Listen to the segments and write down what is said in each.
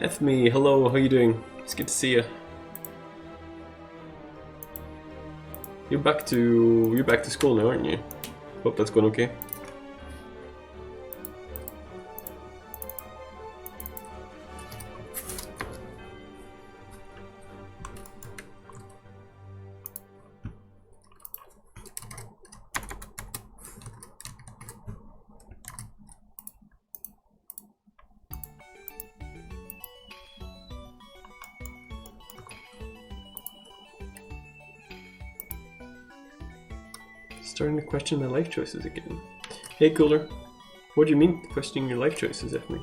F me, hello, how you doing? It's good to see you. You're back to school now, aren't you? Hope that's going okay. Starting to question my life choices again. Hey Cooler, what do you mean questioning your life choices, F me?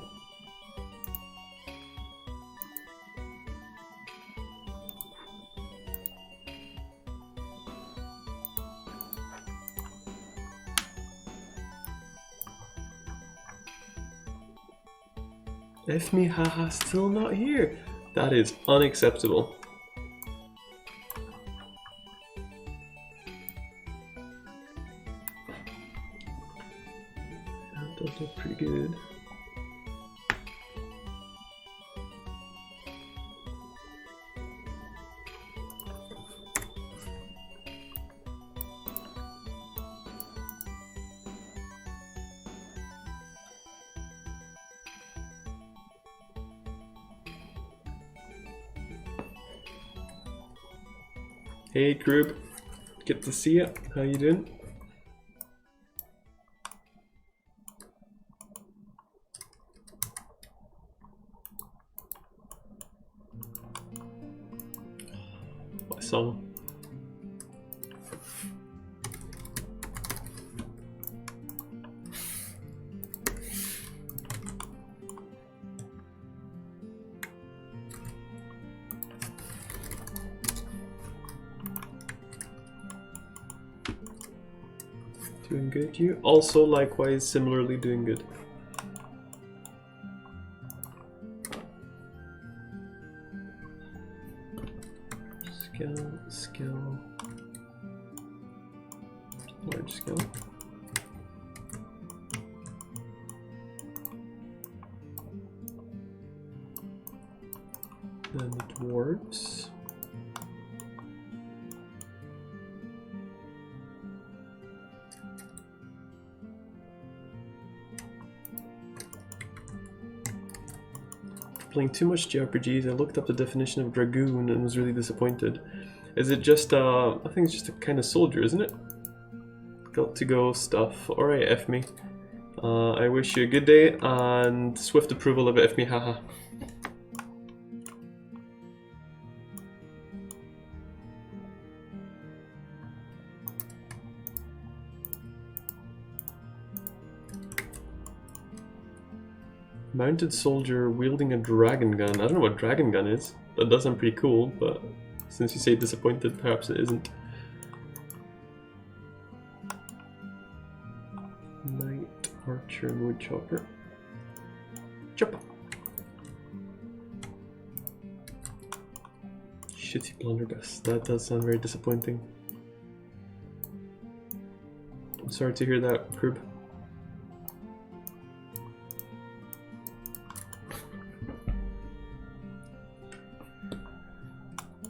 F me, haha, still not here. That is unacceptable. That does look pretty good. Hey Grub, good to see you. How you doing? What song? Doing good. You also likewise similarly doing good. Skill. Large skill. Then the dwarves. Playing too much JRPGs, I looked up the definition of dragoon and was really disappointed. Is it just I think it's just a kind of soldier, isn't it? Got to go stuff. Alright, F me. I wish you a good day and swift approval of it, F me, haha. Mounted soldier wielding a dragon gun. I don't know what dragon gun is. That does sound pretty cool, but since you say disappointed, perhaps it isn't. Knight, archer, and wood chopper. Chopper. Shitty blunderbuss. That does sound very disappointing. I'm sorry to hear that, Krub.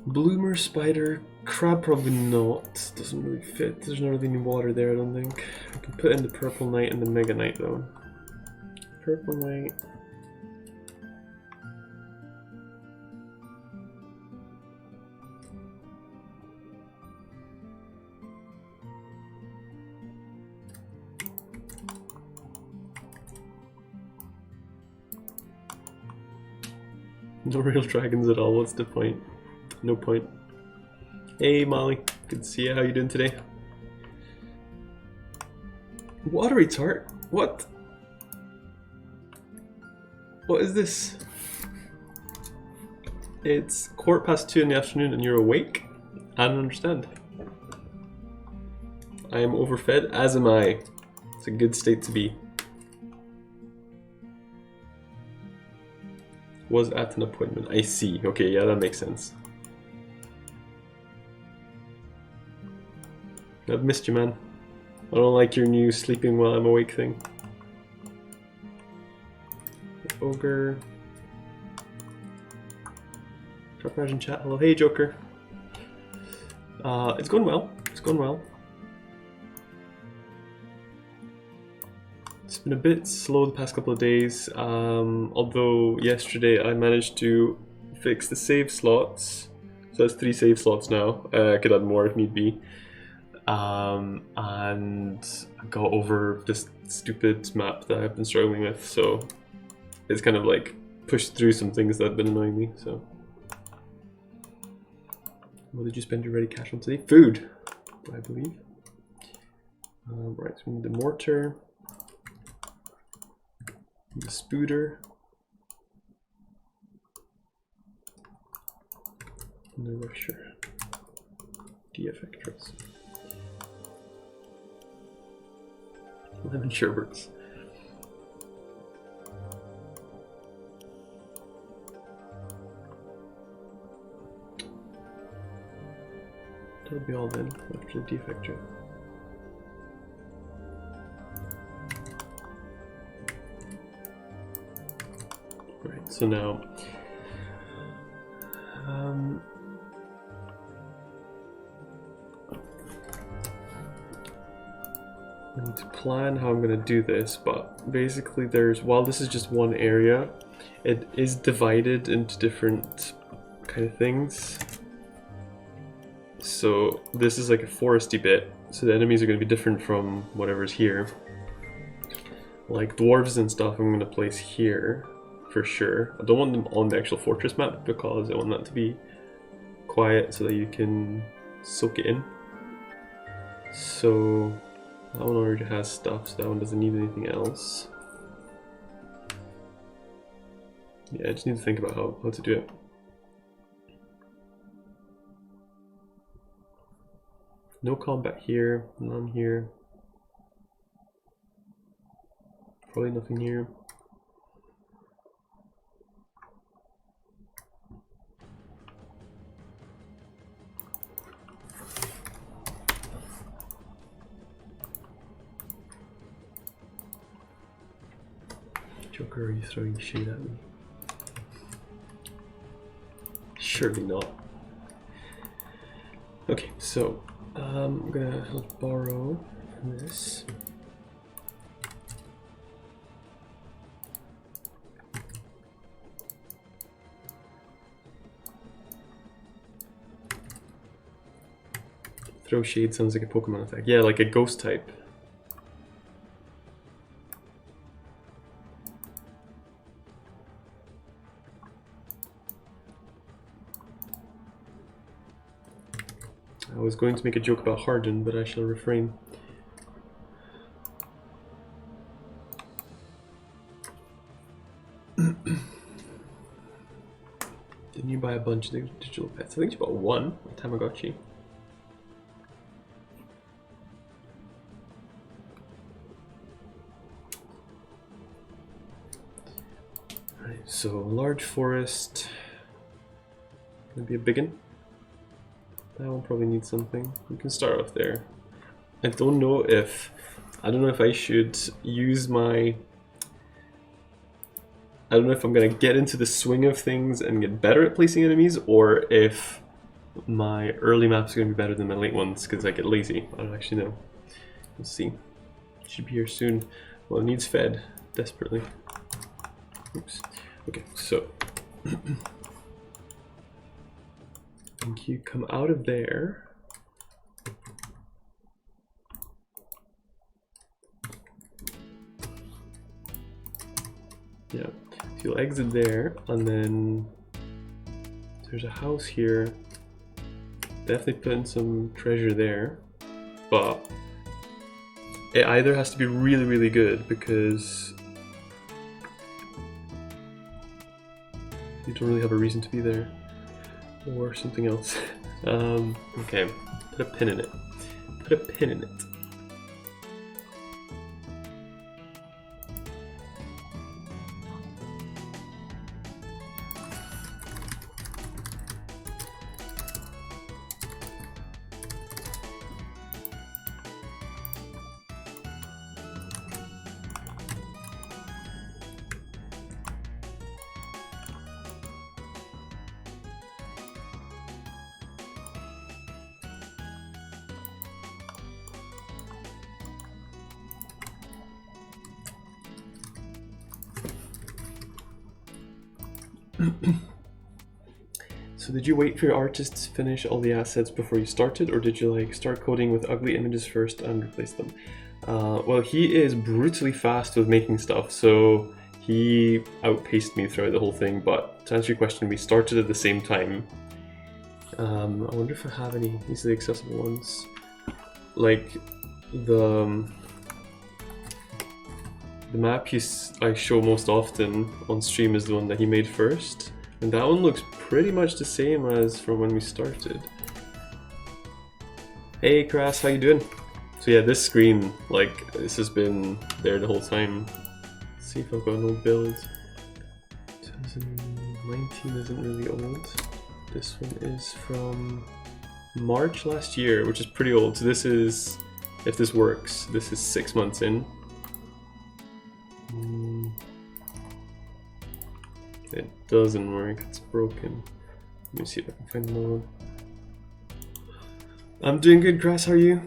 Bloomer, spider, crab probably not. Doesn't really fit. There's not really any water there, I don't think. I can put in the purple knight and the mega knight though. Purple knight. No real dragons at all, what's the point? No point. Hey Molly, good to see you. How you doing today? Watery tart? What? What is this? It's 2:15 in the afternoon and you're awake? I don't understand. I am overfed, as am I. It's a good state to be. Was at an appointment. I see. Okay, yeah, that makes sense. I've missed you, man. I don't like your new sleeping while I'm awake thing. Ogre. Sharp in chat. Hello, hey Joker. It's going well. It's going well. It's been a bit slow the past couple of days. Although yesterday I managed to fix the save slots. So that's 3 save slots now. I could add more if need be. And I got over this stupid map that I've been struggling with. So it's kind of like pushed through some things that have been annoying me. So. What did you spend your ready cash on today? Food, I believe. Right, so we need the mortar, the spooter, and the rusher. DF extras. Lemon sherbets. That'll be all then, after the defector. Right, so now I need to plan how I'm going to do this, but basically while this is just one area, it is divided into different kind of things. So this is like a foresty bit, so the enemies are going to be different from whatever's here. Like dwarves and stuff I'm going to place here for sure. I don't want them on the actual fortress map because I want that to be quiet so that you can soak it in. So that one already has stuff, so that one doesn't need anything else. Yeah, I just need to think about how to do it. No combat here, none here. Probably nothing here. Joker, are you throwing shade at me? Surely not. Okay, so I'm gonna borrow this. Throw shade sounds like a Pokemon attack. Yeah, like a ghost type. I was going to make a joke about Harden, but I shall refrain. Didn't you buy a bunch of digital pets? I think you bought one, a Tamagotchi. Right, so large forest. Gonna be a big one. That one probably needs something. We can start off there. I don't know if I should use my... I don't know if I'm gonna get into the swing of things and get better at placing enemies, or if my early maps are gonna be better than my late ones because I get lazy. I don't actually know. We'll see. Should be here soon. Well, it needs fed desperately. Oops. Okay, so think you come out of there. Yeah, so you'll exit there, and then there's a house here. Definitely put in some treasure there, but it either has to be really, really good because you don't really have a reason to be there, or something else. Okay, put a pin in it. Put a pin in it. So did you wait for your artists to finish all the assets before you started, or did you like start coding with ugly images first and replace them? Well, he is brutally fast with making stuff, so he outpaced me throughout the whole thing, but to answer your question, we started at the same time. I wonder if I have any easily accessible ones. Like, the map I show most often on stream is the one that he made first, and that one looks pretty much the same as from when we started. Hey Crass, how you doing? So yeah, this screen, like, this has been there the whole time. Let's see if I've got an old build. 2019 isn't really old. This one is from March last year, which is pretty old. So this is, if this works, this is 6 months in. It doesn't work, it's broken. Let me see if I can find another one. I'm doing good, Grass, how are you?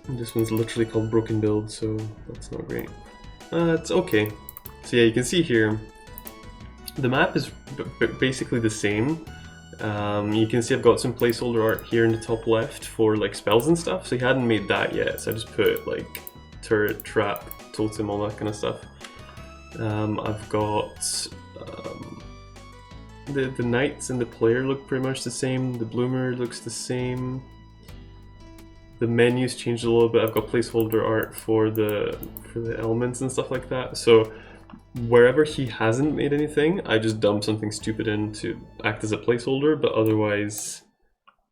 And this one's literally called Broken Build, so that's not great. It's okay. So yeah, you can see here, the map is basically the same. You can see I've got some placeholder art here in the top left for like spells and stuff, so he hadn't made that yet, so I just put like turret, trap, totem, all that kind of stuff. I've got the knights and the player look pretty much the same, the bloomer looks the same. The menus changed a little bit. I've got placeholder art for the elements and stuff like that. So wherever he hasn't made anything, I just dump something stupid in to act as a placeholder, but otherwise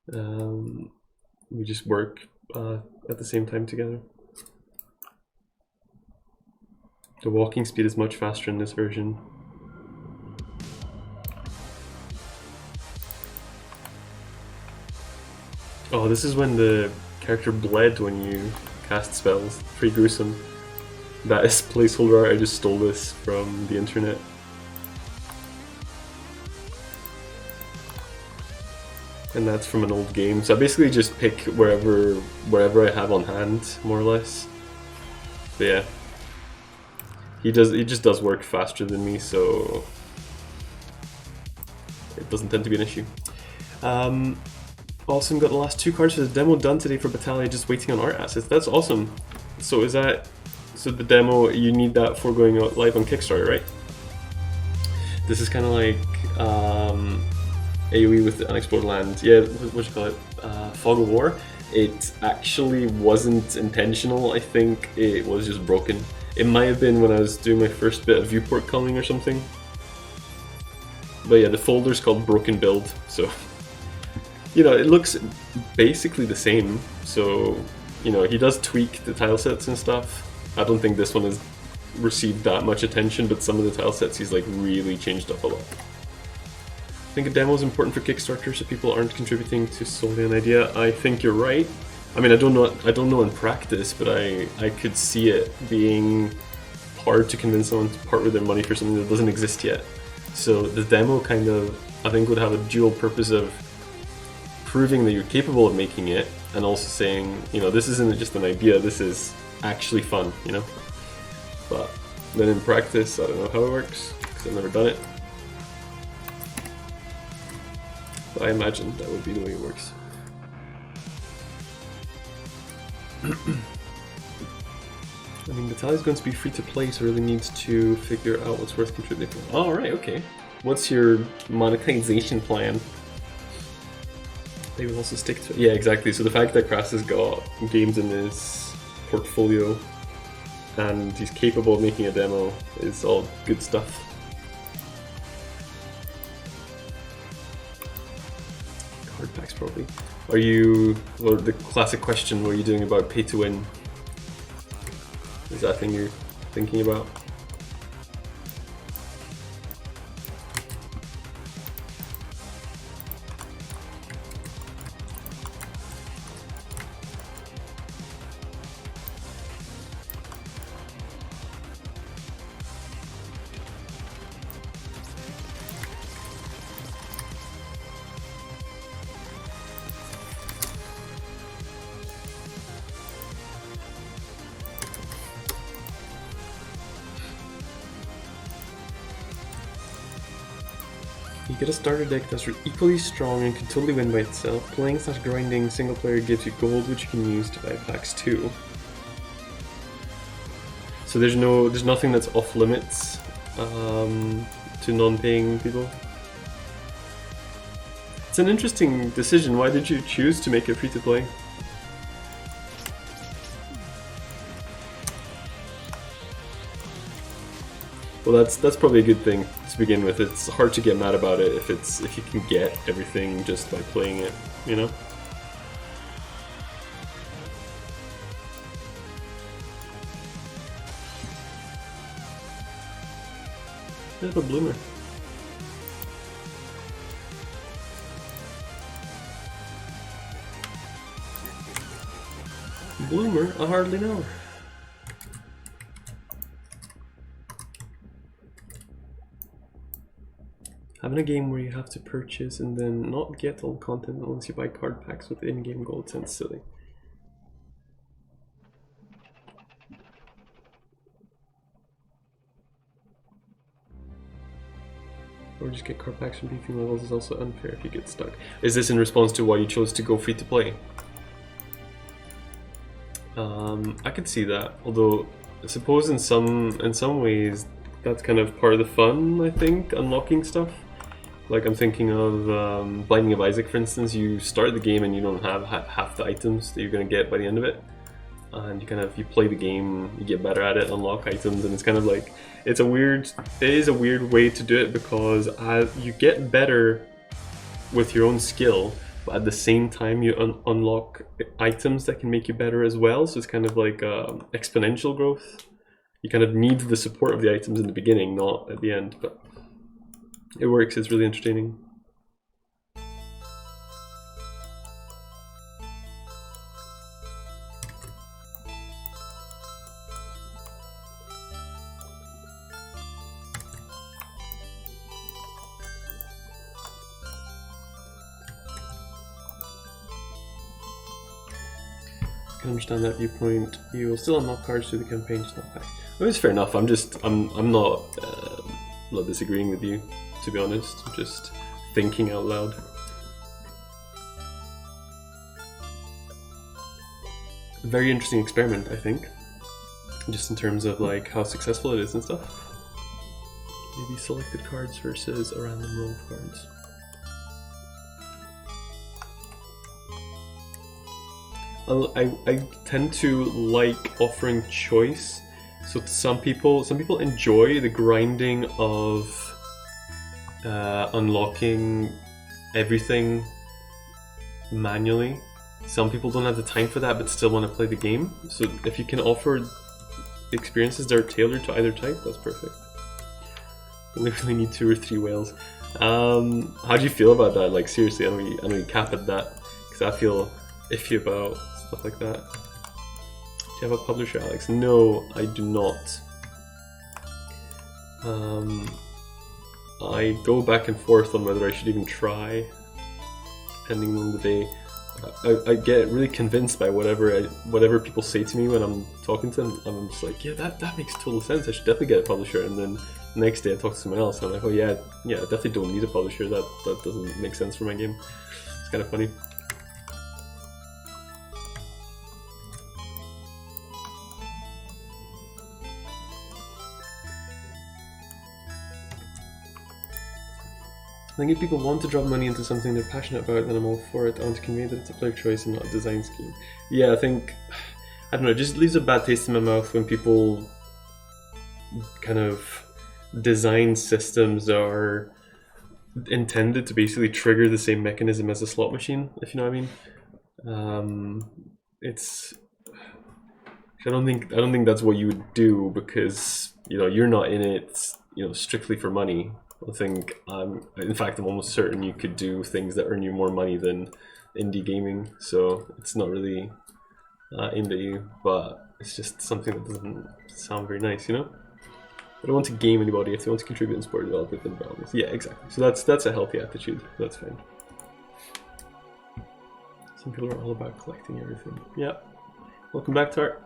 we just work at the same time together. The walking speed is much faster in this version. Oh, this is when the character bled when you cast spells. Pretty gruesome. That is placeholder art. I just stole this from the internet. And that's from an old game. So I basically just pick wherever I have on hand, more or less. But yeah. He just does work faster than me, so it doesn't tend to be an issue. Awesome, got the last 2 cards for the demo done today for Battalia, just waiting on art assets. That's awesome. So is that, so the demo, you need that for going out live on Kickstarter, right? This is kind of like AoE with the Unexplored Land. Yeah, what you call it? Fog of War. It actually wasn't intentional, I think it was just broken. It might have been when I was doing my first bit of viewport culling or something. But yeah, the folder's called Broken Build, so you know, it looks basically the same. So, you know, he does tweak the tile sets and stuff. I don't think this one has received that much attention, but some of the tile sets he's like really changed up a lot. I think a demo is important for Kickstarter so people aren't contributing to solely an idea. I think you're right. I mean, I don't know in practice, but I could see it being hard to convince someone to part with their money for something that doesn't exist yet. So the demo kind of, I think, would have a dual purpose of proving that you're capable of making it, and also saying, you know, this isn't just an idea, this is actually fun, you know? But then in practice, I don't know how it works, because I've never done it. But I imagine that would be the way it works. I mean, Battalia is going to be free to play, so really needs to figure out what's worth contributing. Alright, okay. What's your monetization plan? They will also stick to it. Yeah, exactly. So the fact that Crass has got games in his portfolio and he's capable of making a demo is all good stuff. Card packs, probably. Are you, well, the classic question, what are you doing about pay to win? Is that a thing you're thinking about? You get a starter deck that's equally strong and can totally win by itself. Playing / grinding single player gives you gold, which you can use to buy packs too. So there's nothing that's off limits to non-paying people. It's an interesting decision. Why did you choose to make it free to play? Well, that's probably a good thing to begin with. It's hard to get mad about it if you can get everything just by playing it, you know? Bit of a bloomer. Bloomer? I hardly know. Having a game where you have to purchase and then not get all content unless you buy card packs with in-game gold sounds silly. Or just get card packs from beefing levels is also unfair if you get stuck. Is this in response to why you chose to go free to play? I could see that, although I suppose in some ways that's kind of part of the fun, I think, unlocking stuff. Like I'm thinking of Binding of Isaac, for instance. You start the game and you don't have half the items that you're going to get by the end of it. And you play the game, you get better at it, unlock items, and it's kind of like, it is a weird way to do it because you get better with your own skill, but at the same time you unlock items that can make you better as well. So it's kind of like exponential growth. You kind of need the support of the items in the beginning, not at the end, but it works. It's really entertaining. I can understand that viewpoint. You will still unlock cards through the campaign, just not pack. Well, it's fair enough. I'm not disagreeing with you, to be honest. I'm just thinking out loud. Very interesting experiment, I think. Just in terms of like how successful it is and stuff. Maybe selected cards versus a random roll of cards. I tend to like offering choice. So some people enjoy the grinding of unlocking everything manually. Some people don't have the time for that but still want to play the game. So if you can offer experiences that are tailored to either type, that's perfect. You literally need 2 or 3 whales. How do you feel about that? Like seriously, I know you cap at that because I feel iffy about stuff like that. Do you have a publisher, Alex? No, I do not. I go back and forth on whether I should even try, depending on the day. I get really convinced by whatever people say to me when I'm talking to them. I'm just like, yeah, that makes total sense. I should definitely get a publisher. And then the next day I talk to someone else and I'm like, oh yeah, I definitely don't need a publisher. That doesn't make sense for my game. It's kind of funny. I think if people want to drop money into something they're passionate about, then I'm all for it. I want to convey that it's a player choice and not a design scheme. Yeah, I don't know, it just leaves a bad taste in my mouth when people kind of design systems that are intended to basically trigger the same mechanism as a slot machine, if you know what I mean. I don't think that's what you would do because you're not in it strictly for money. I think in fact I'm almost certain you could do things that earn you more money than indie gaming, so it's not really aimed at you, but it's just something that doesn't sound very nice, I don't want to game anybody. If they want to contribute and support development, then by all means. Yeah, exactly. So that's a healthy attitude. That's fine. Some people are all about collecting everything. Yeah. Welcome back, Tart.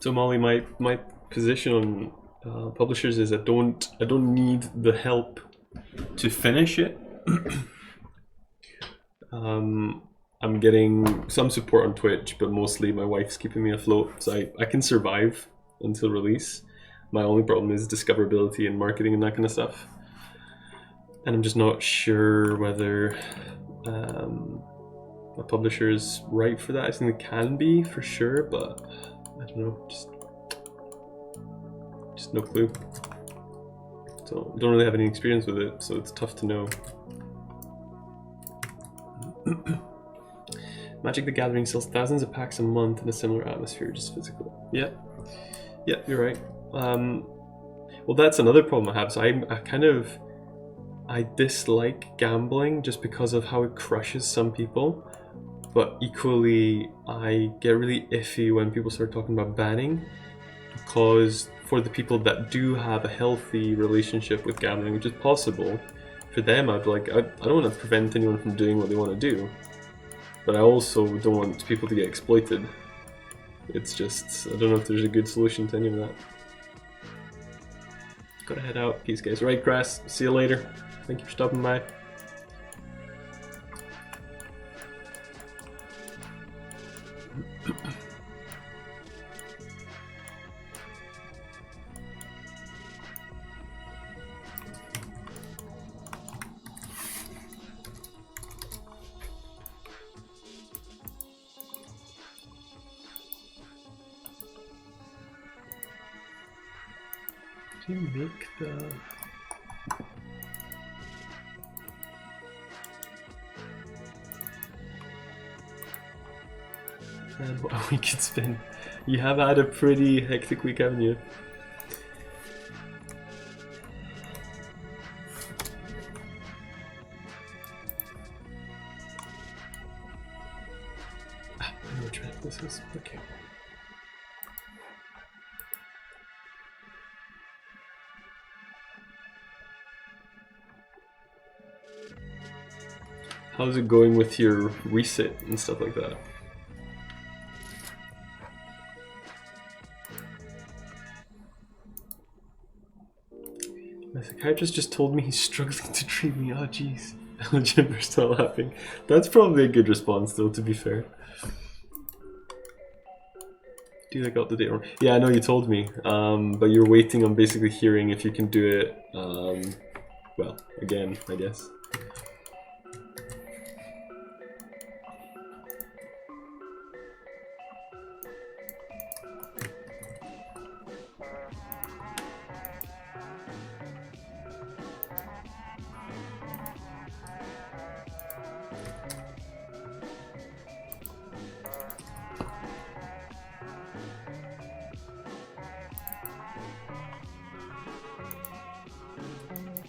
So Molly, my position on Publishers is I don't need the help to finish it. I'm getting some support on Twitch, but mostly my wife's keeping me afloat, so I can survive until release. My only problem is discoverability and marketing and that kind of stuff. And I'm just not sure whether a publisher is right for that. I think it can be for sure, but I don't know, just no clue. So don't really have any experience with it, so it's tough to know. Magic the Gathering sells thousands of packs a month in a similar atmosphere, just physical. Yeah, you're right. Well, that's another problem I have. So I dislike gambling just because of how it crushes some people, but equally I get really iffy when people start talking about banning, because for the people that do have a healthy relationship with gambling, which is possible, for them I'd be like, I don't want to prevent anyone from doing what they want to do, but I also don't want people to get exploited. It's just, I don't know if there's a good solution to any of that. Gotta head out. Peace, guys. Right, Grass. See you later. Thank you for stopping by. Do you make the... Man, what a week it's been. You have had a pretty hectic week, haven't you? I know which one this is. Okay. How's it going with your reset and stuff like that? My psychiatrist just told me he's struggling to treat me. Oh jeez. Jimber's still laughing. That's probably a good response though, to be fair. Dude, I got the date wrong. Yeah, I know you told me, but you're waiting on basically hearing if you can do it, well, again, I guess.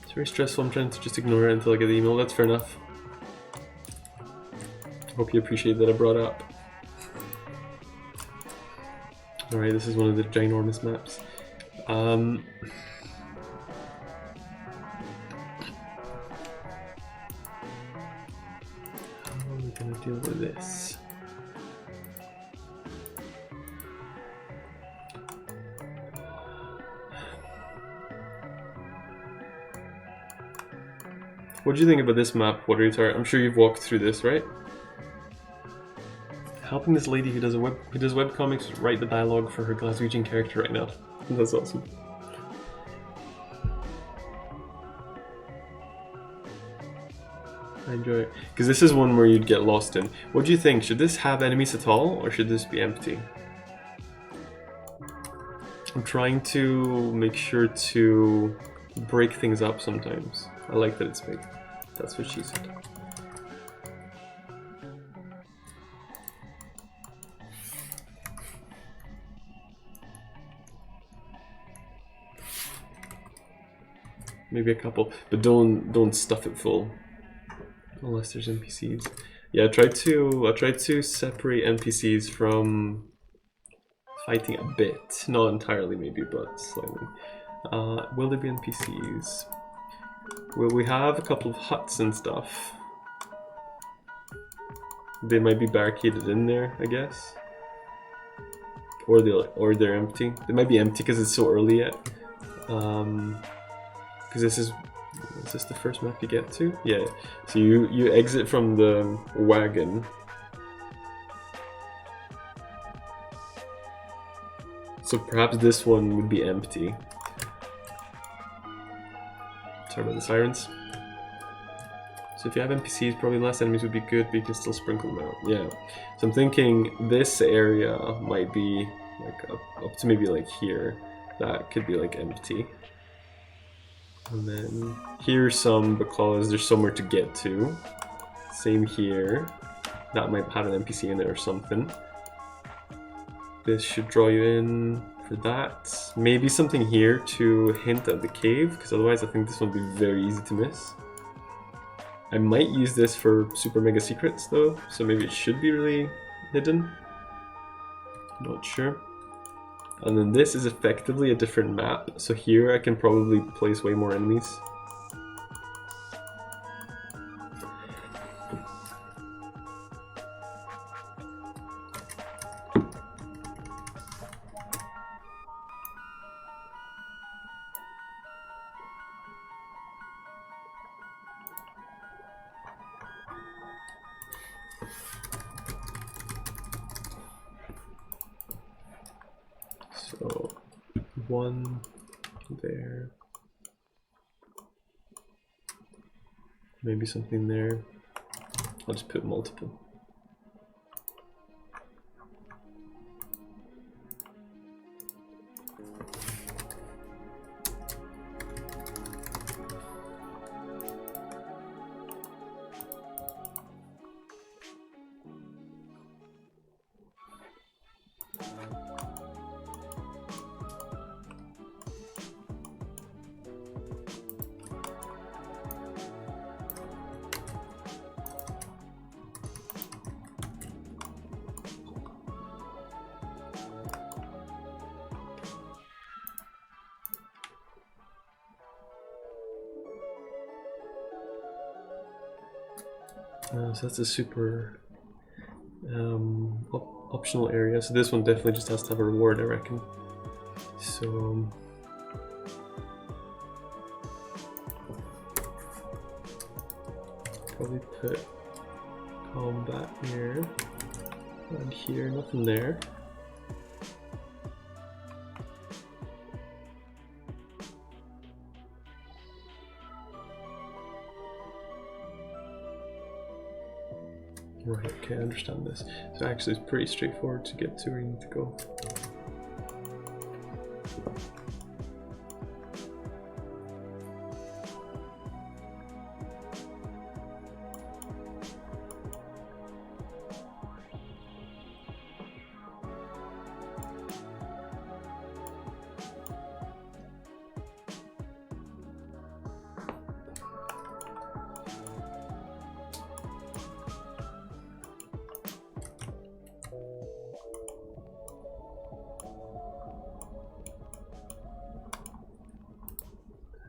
It's very stressful. I'm trying to just ignore it until I get the email. That's fair enough. Hope you appreciate that I brought it up. Alright, this is one of the ginormous maps. How are we gonna deal with this? What do you think about this map, Watery Tart? I'm sure you've walked through this, right? Helping this lady who does webcomics write the dialogue for her Glaswegian character right now. That's awesome. I enjoy it. Because this is one where you'd get lost in. What do you think? Should this have enemies at all, or should this be empty? I'm trying to make sure to break things up sometimes. I like that it's big. That's what she said. Maybe a couple, but don't stuff it full. Unless there's NPCs. Yeah, I tried to separate NPCs from fighting a bit. Not entirely maybe, but slightly. Will there be NPCs? Well, we have a couple of huts and stuff. They might be barricaded in there, I guess. Or they're empty. They might be empty because it's so early yet. Because this is this the first map you get to? Yeah. So you exit from the wagon. So perhaps this one would be empty. Sorry about the sirens. So if you have NPCs, probably less enemies would be good, but you can still sprinkle them out. Yeah. So I'm thinking this area might be like up to maybe like here. That could be like empty. And then here's some because there's somewhere to get to. Same here. That might have an NPC in it or something. This should draw you in for that. Maybe something here to hint at the cave, because otherwise I think this one would be very easy to miss. I might use this for super mega secrets though, so maybe it should be really hidden. Not sure. And then this is effectively a different map, so here I can probably place way more enemies. So, one there, maybe something there. I'll just put multiple. So that's a super optional area. So this one definitely just has to have a reward, I reckon. So probably put combat here and here, nothing there. Right, okay, I understand this. So actually it's pretty straightforward to get to where you need to go.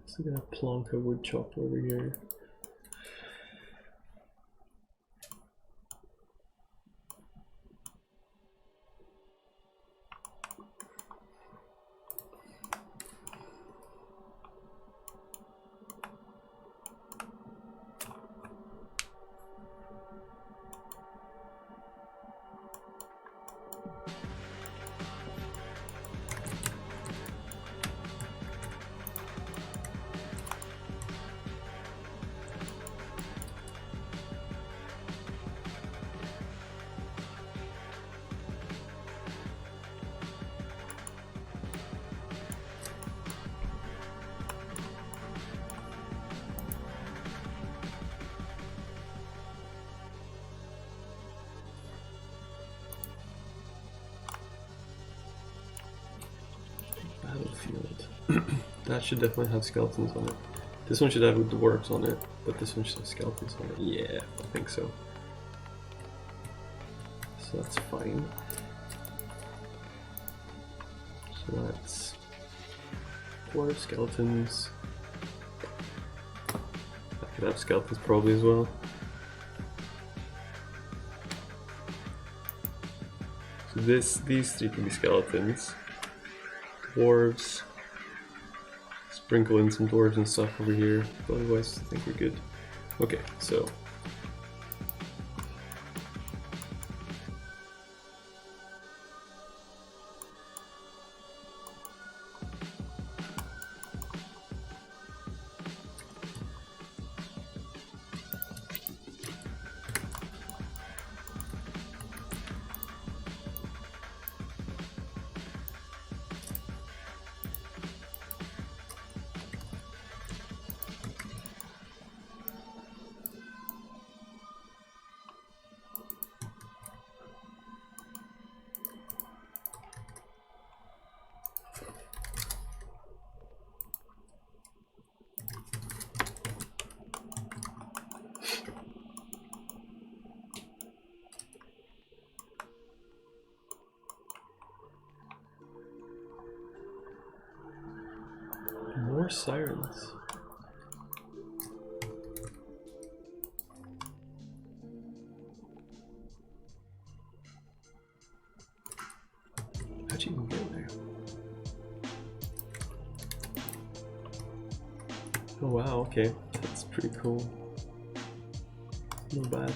So I'm gonna plonk a wood chop over here. Battlefield. That should definitely have skeletons on it. This one should have dwarves on it, but this one should have skeletons on it. Yeah, I think so. So that's fine. So that's 4 skeletons. I could have skeletons probably as well. So these 3 can be skeletons. Dwarves. sprinkle in some dwarves and stuff over here, but otherwise I think we're good. Okay, so more sirens. How'd you even get there? Oh wow, okay. That's pretty cool. Not bad.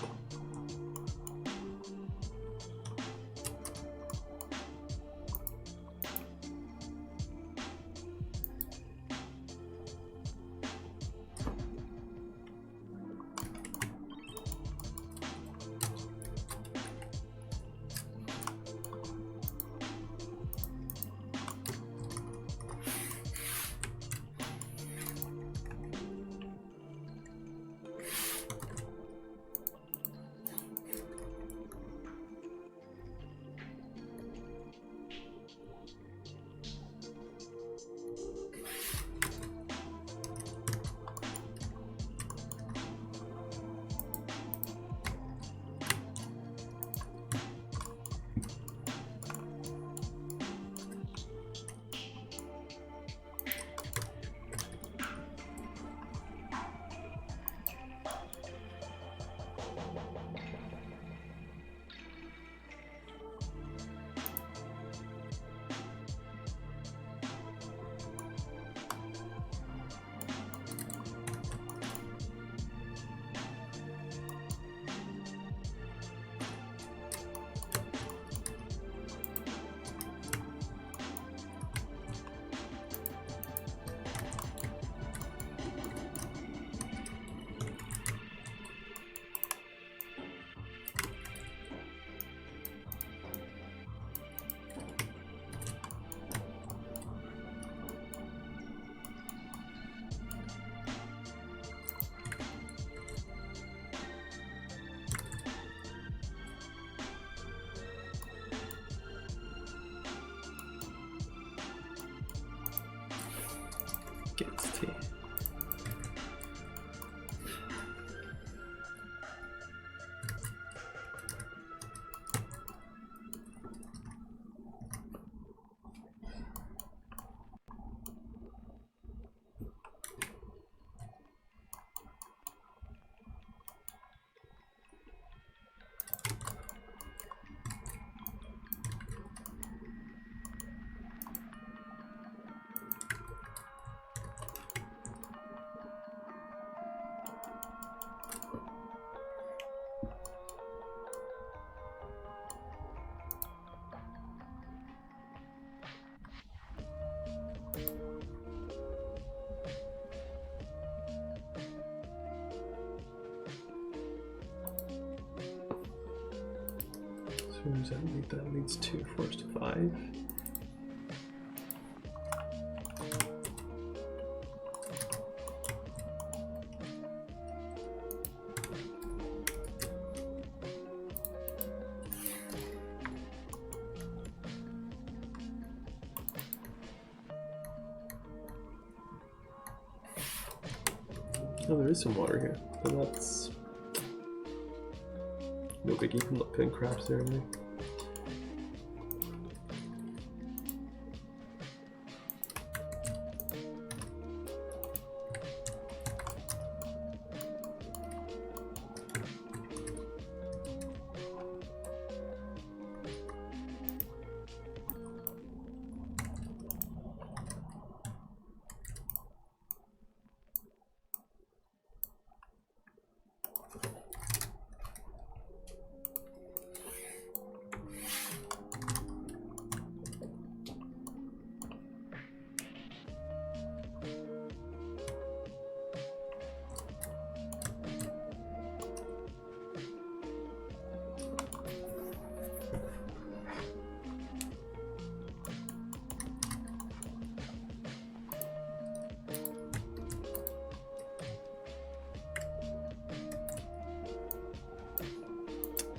Gets tea. So does that lead? That leads to 4 to 5. Oh, there is some water here, but that's no biggie. I'm not putting crabs there anyway.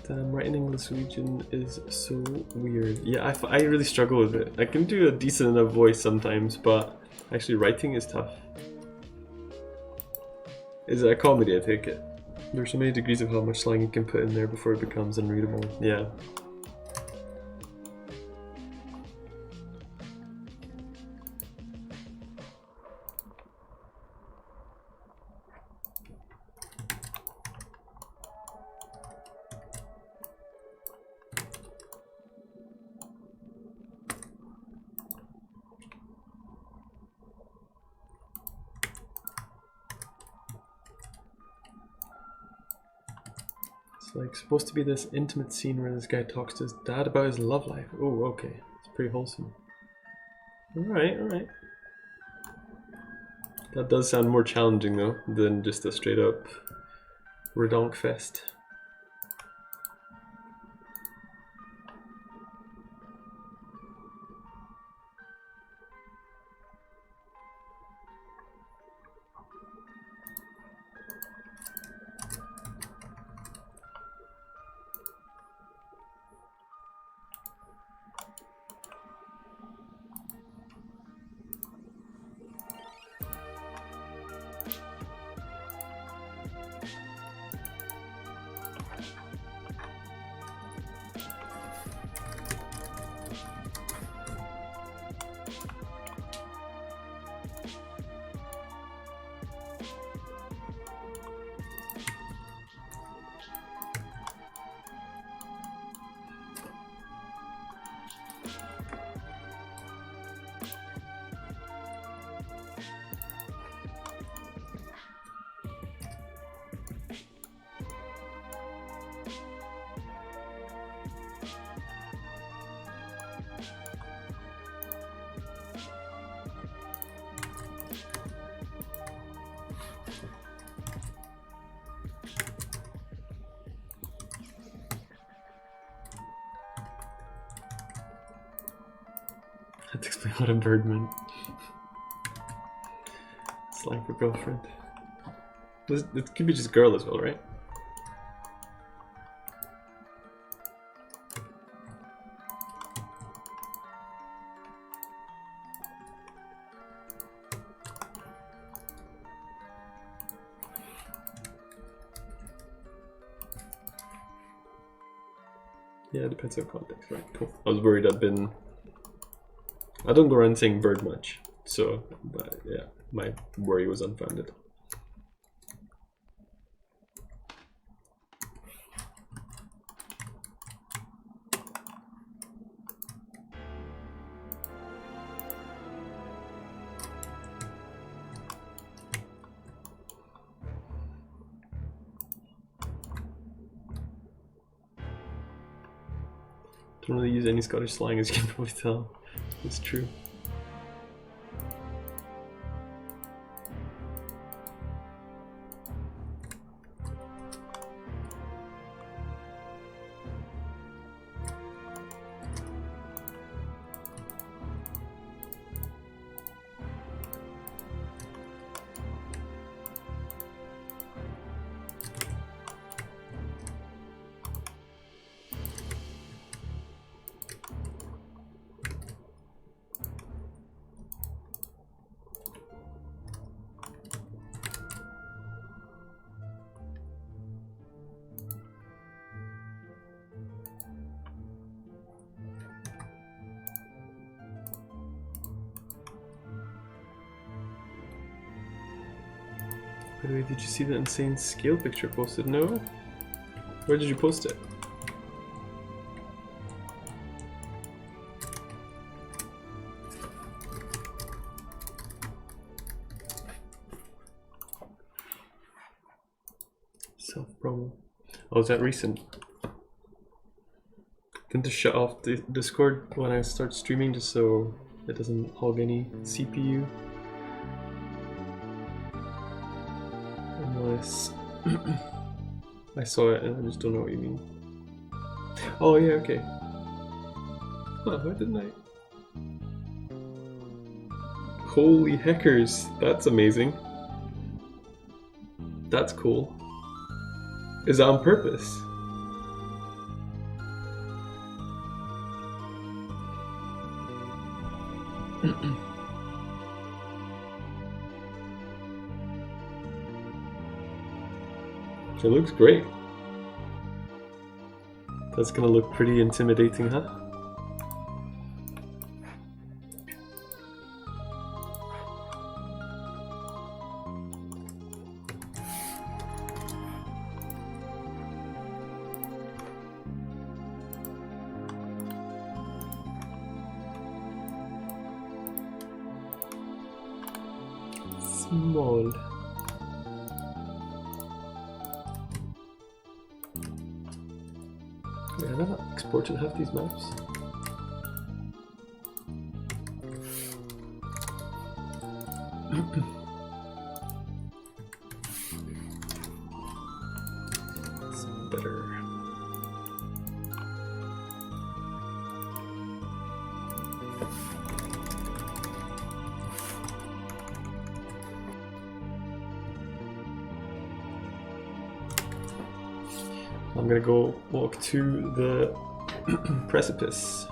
Damn, writing English Norwegian is so weird. Yeah, I really struggle with it. I can do a decent enough voice sometimes, but actually writing is tough. Is it a comedy, I take it? There's so many degrees of how much slang you can put in there before it becomes unreadable. Yeah. It's like supposed to be this intimate scene where this guy talks to his dad about his love life. Oh, okay. It's pretty wholesome. Alright, alright. That does sound more challenging though than just a straight up redonk fest. I had to explain what a bird meant. Slang for girlfriend. It could be just girl as well, right? Yeah, it depends on context, right? Cool. I was worried I don't go around saying bird much, so, but yeah, my worry was unfounded. Don't really use any Scottish slang, as you can probably tell. It's true. By the way, did you see the insane scale picture posted? No? Where did you post it? Self-promo. Oh, is that recent? Tend to shut off the Discord when I start streaming just so it doesn't hog any CPU. Unless I saw it and I just don't know what you mean. Oh yeah, okay. Huh, why didn't I? Holy heckers, that's amazing. That's cool. Is that on purpose? It looks great. That's gonna look pretty intimidating, huh? Small. Wait, have I not exported half these maps? It's better. I'm gonna go walk to the precipice.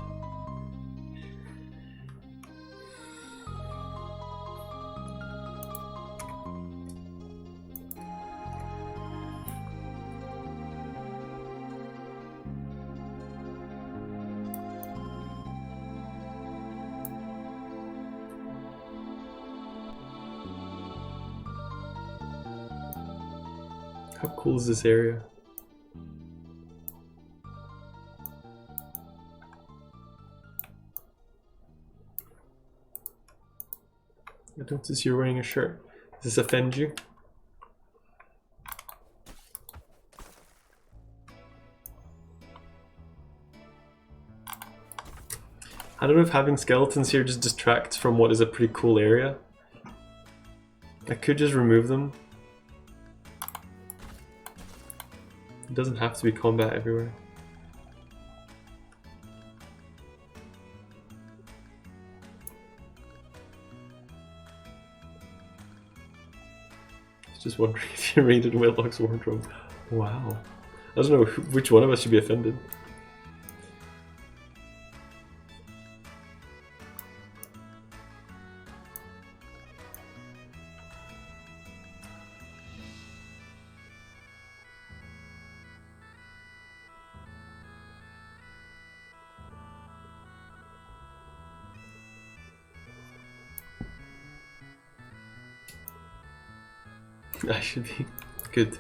How cool is this area? I notice you're wearing a shirt. Does this offend you? I don't know if having skeletons here just distracts from what is a pretty cool area. I could just remove them. It doesn't have to be combat everywhere. Just wondering if you raided Whalelock's wardrobe. Wow. I don't know which one of us should be offended. I should be good.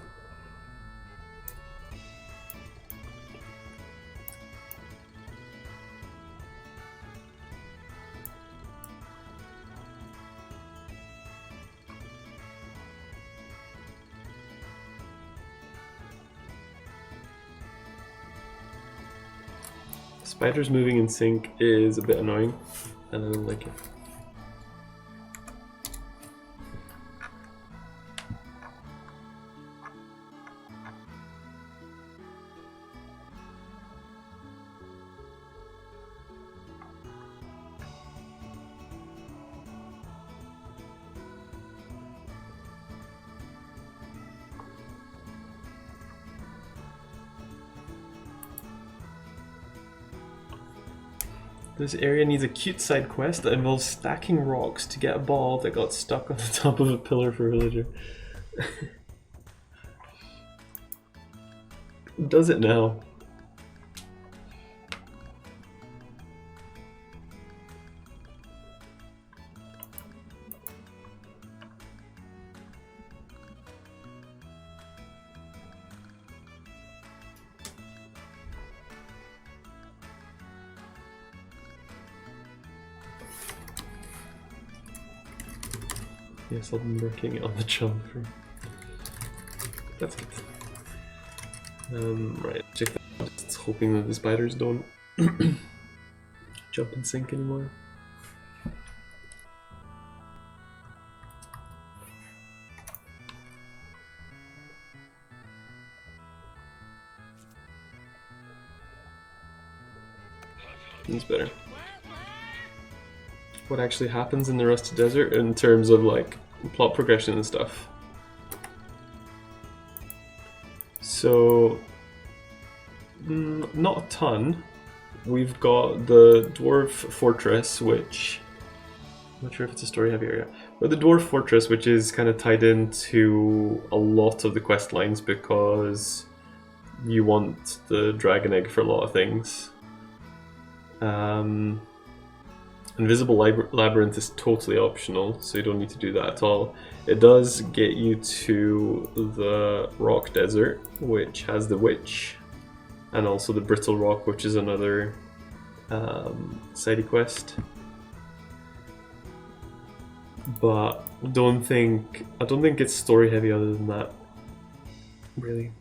Spiders moving in sync is a bit annoying, and I don't like it. This area needs a cute side quest that involves stacking rocks to get a ball that got stuck on the top of a pillar for a villager. Does it now? Yes, I've been working on the jump. That's good. Right, check that out. Just hoping that the spiders don't jump and sink anymore. It's better. What actually happens in the Rusted Desert in terms of like plot progression and stuff. So, not a ton. We've got the Dwarf Fortress, which not sure if it's a story heavy area. But the Dwarf Fortress, which is kind of tied into a lot of the quest lines because you want the dragon egg for a lot of things. Invisible Labyrinth is totally optional, so you don't need to do that at all. It does get you to the Rock Desert, which has the Witch, and also the Brittle Rock, which is another side quest. But I don't think it's story heavy other than that, really.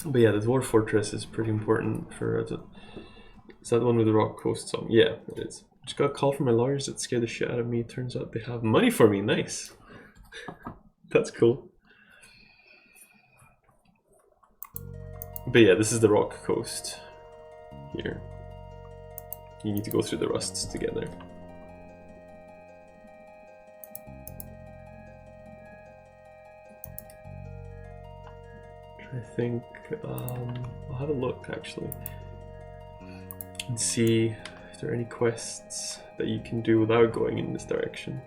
But yeah, the Dwarf Fortress is pretty important for it. Is that the one with the Rock Coast song? Yeah, it is. Just got a call from my lawyers that scared the shit out of me. Turns out they have money for me. Nice. That's cool. But yeah, this is the Rock Coast here. You need to go through the rusts to get there. I think I'll have a look actually and see if there are any quests that you can do without going in this direction.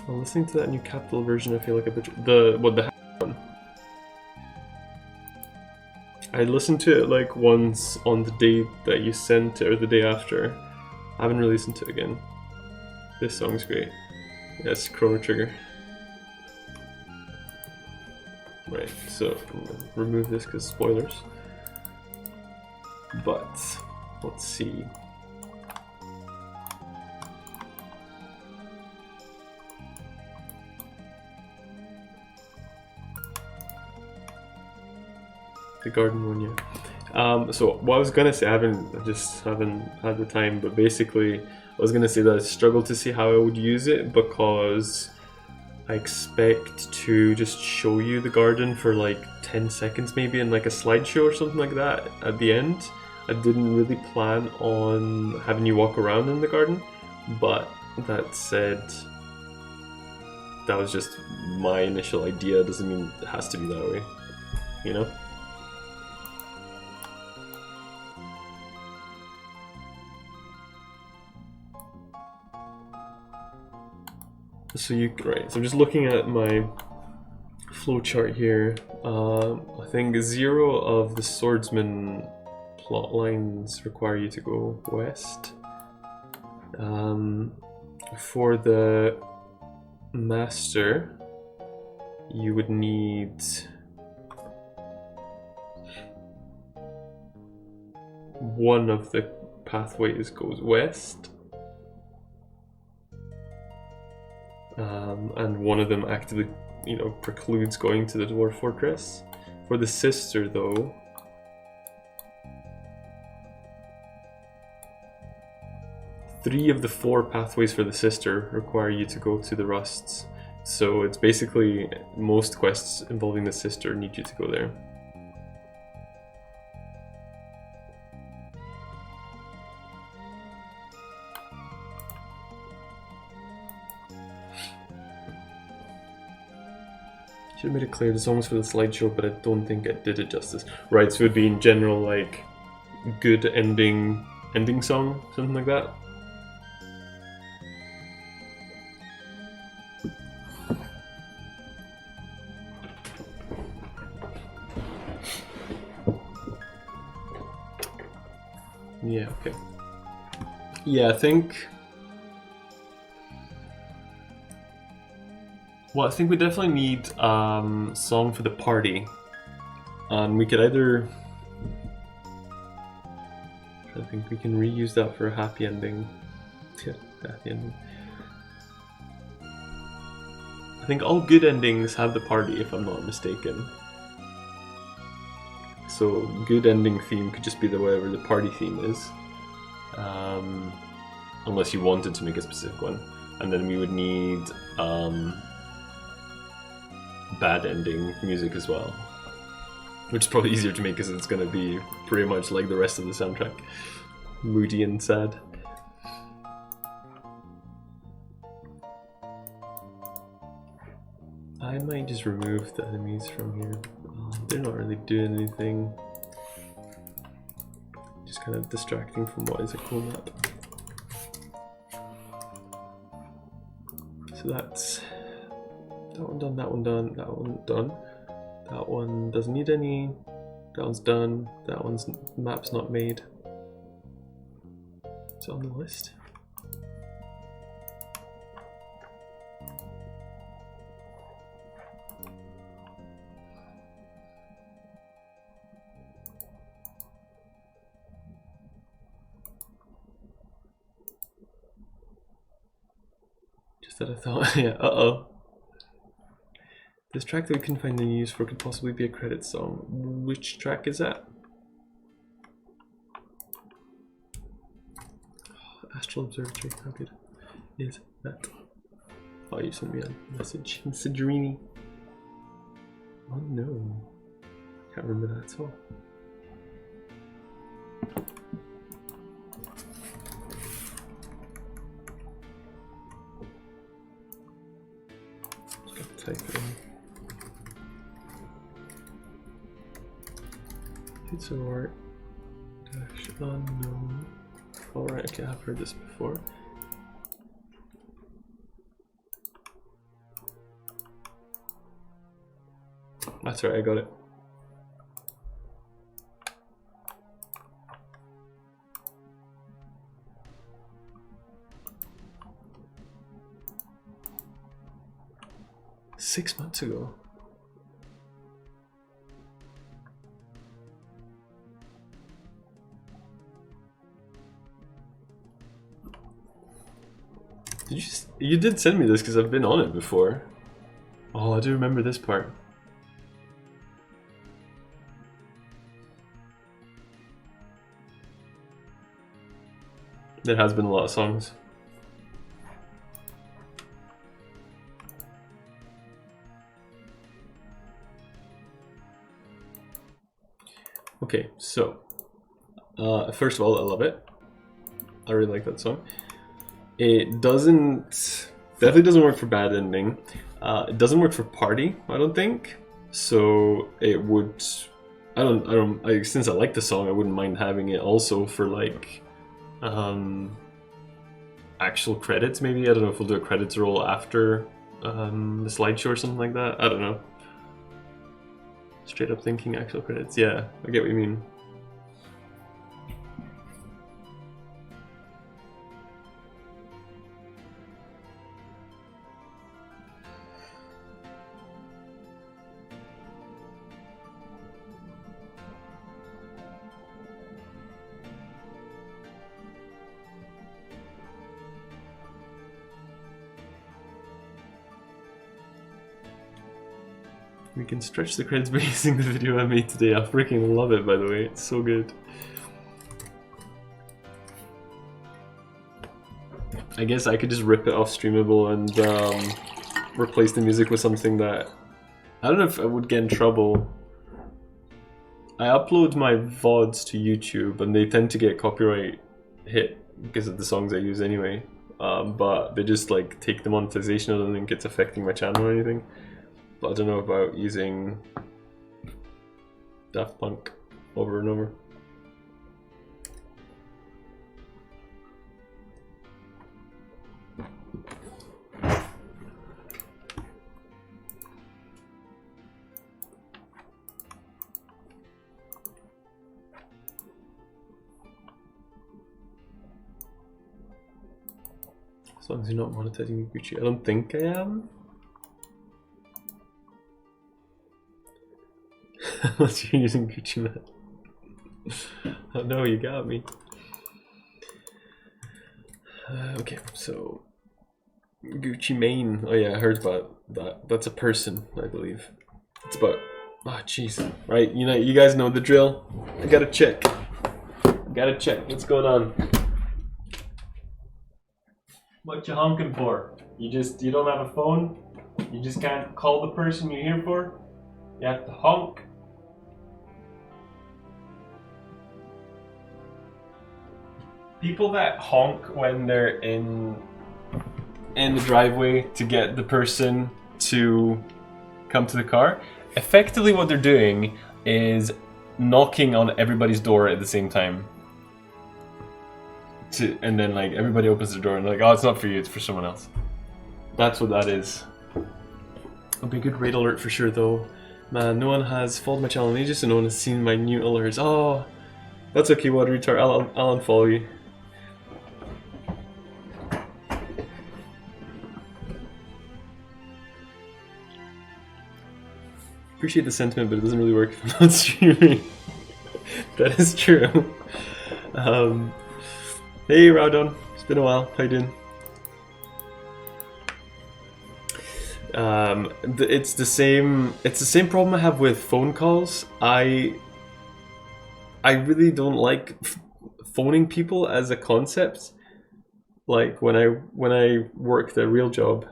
Well, listening to that new Capital version, I feel like a bit the one. I listened to it like once on the day that you sent it or the day after. I haven't really listened to it again. This song's great. Yes, Chrono Trigger. Right, so I'm gonna remove this because spoilers. But let's see. The garden one, yeah. So what I was gonna say, I just haven't had the time, but basically I was gonna say that I struggle to see how I would use it because I expect to just show you the garden for like 10 seconds maybe in like a slideshow or something like that at the end. I didn't really plan on having you walk around in the garden, but that said, that was just my initial idea. Doesn't mean it has to be that way, you know? So right, so I'm just looking at my flowchart here. I think 0 of the swordsman plot lines require you to go west. For the master, you would need one of the pathways goes west. And one of them actively, precludes going to the Dwarf Fortress. For the sister, though, three of the 4 pathways for the sister require you to go to the rusts. So it's basically most quests involving the sister need you to go there. Should have made it clear the songs for the slideshow, but I don't think I did it justice. Right, so it would be in general like good ending song, something like that. Yeah, okay. Yeah, I think well, I think we definitely need song for the party. And we could either I think we can reuse that for a happy ending. Yeah, happy ending. I think all good endings have the party, if I'm not mistaken. So good ending theme could just be whatever the party theme is. Unless you wanted to make a specific one. And then we would need bad ending music as well, which is probably easier to make because it's going to be pretty much like the rest of the soundtrack, moody and sad. might just remove the enemies from here. They're not really doing anything. Just kind of distracting from what is a cool map. So that's that one done, that one done, that one done. That one doesn't need any. That one's done. That one's map's not made. It's on the list. Just that I thought, yeah, uh-oh. This track that we couldn't find any use for could possibly be a credit song. Which track is that? Oh, Astral Observatory, how good is that? Oh, you sent me a message. Sidrini. Oh no. Can't remember that at all. Just gotta type it in. Pizza art dash unknown. Alright, okay, I've heard this before. That's right, I got it. Six months ago. You did send me this because I've been on it before. Oh, I do remember this part. There has been a lot of songs. Okay, so first of all, I love it. I really like that song. It definitely doesn't work for Bad Ending. It doesn't work for Party, I don't think. So it would, since I like the song, I wouldn't mind having it also for like actual credits maybe. I don't know if we'll do a credits roll after the slideshow or something like that. I don't know. Straight up thinking actual credits. Yeah, I get what you mean. We can stretch the credits by using the video I made today. I freaking love it, by the way. It's so good. I guess I could just rip it off Streamable and replace the music with something that... I don't know if I would get in trouble. I upload my VODs to YouTube and they tend to get copyright hit because of the songs I use anyway. But they just like take the monetization. I don't think it's affecting my channel or anything. But I don't know about using Daft Punk over and over. As long as you're not monetizing Gucci. I don't think I am. Unless you're using Gucci Man. Oh no, you got me. Okay, so Gucci Mane. Oh yeah, I heard about that. That's a person, I believe. It's about... Oh jeez. Right, you know, you guys know the drill. I gotta check. What's going on? What you honking for? You don't have a phone? You just can't call the person you're here for? You have to honk? People that honk when they're in the driveway to get the person to come to the car. Effectively what they're doing is knocking on everybody's door at the same time. And then like everybody opens the door and they're like, oh, it's not for you, it's for someone else. That's what that is. It'll be a good raid alert for sure though. Man, no one has followed my channel in ages, so no one has seen my new alerts. Oh, that's okay, Water Retard. I'll unfollow you. Appreciate the sentiment, but it doesn't really work if I'm not streaming. That is true. Hey, Raudon. It's been a while. How you doing? It's the same problem I have with phone calls. I really don't like phoning people as a concept. Like when I worked a real job,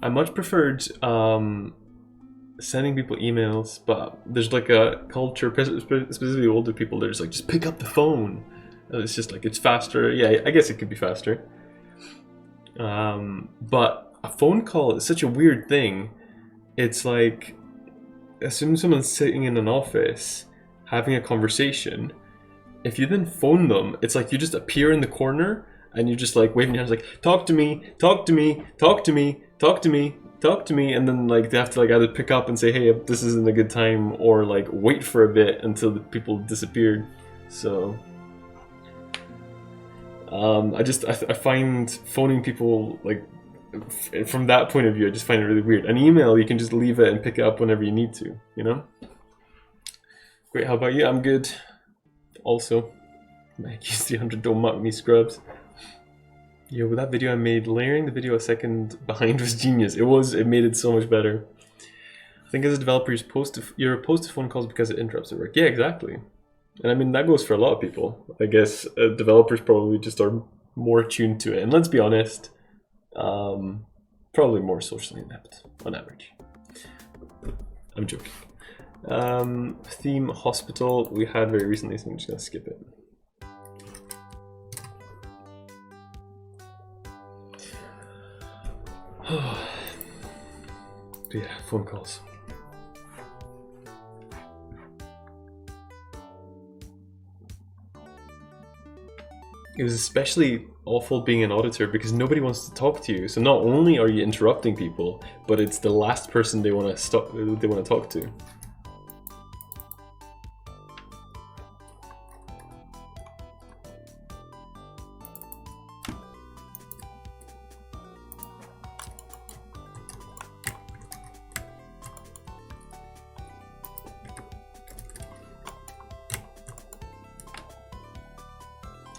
I much preferred sending people emails, but there's like a culture, specifically older people, they're just like, just pick up the phone. And it's just like, it's faster. Yeah, I guess it could be faster. But a phone call is such a weird thing. It's like, as soon as someone's sitting in an office having a conversation, if you then phone them, it's like you just appear in the corner and you're just like waving your hands like, talk to me, talk to me, talk to me, talk to me, talk to me, and then like they have to like either pick up and say, hey, this isn't a good time, or like wait for a bit until the people disappeared. So I find phoning people, like, from that point of view, I just find it really weird. An email, you can just leave it and pick it up whenever you need to, you know? Great, how about you? I'm good. Also, Mike, 300, don't mock me, scrubs. Yo, with that video I made, layering the video a second behind was genius. It made it so much better. I think as a developer, you're opposed to phone calls because it interrupts the work. Yeah, exactly. And I mean, that goes for a lot of people. I guess developers probably just are more attuned to it. And let's be honest, probably more socially inept on average. I'm joking. Theme hospital we had very recently, so I'm just gonna skip it. Yeah, phone calls. It was especially awful being an auditor because nobody wants to talk to you. So not only are you interrupting people, but it's the last person they want to talk to.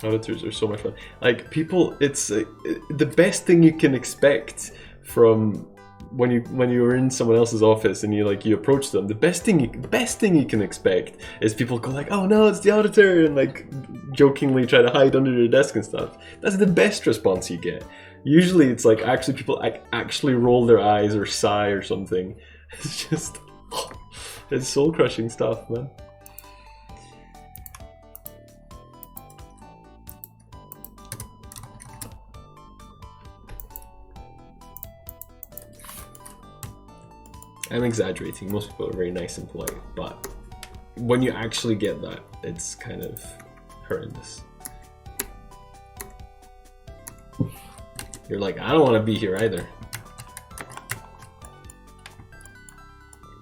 Auditors are so much fun. Like people, it's the best thing you can expect from when you are in someone else's office and you approach them. The best thing you can expect is people go like, "Oh no, it's the auditor," and like jokingly try to hide under their desk and stuff. That's the best response you get. Usually, it's like people actually roll their eyes or sigh or something. It's just it's soul crushing stuff, man. I'm exaggerating, most people are very nice and polite, but when you actually get that, it's kind of horrendous. You're like, I don't want to be here either.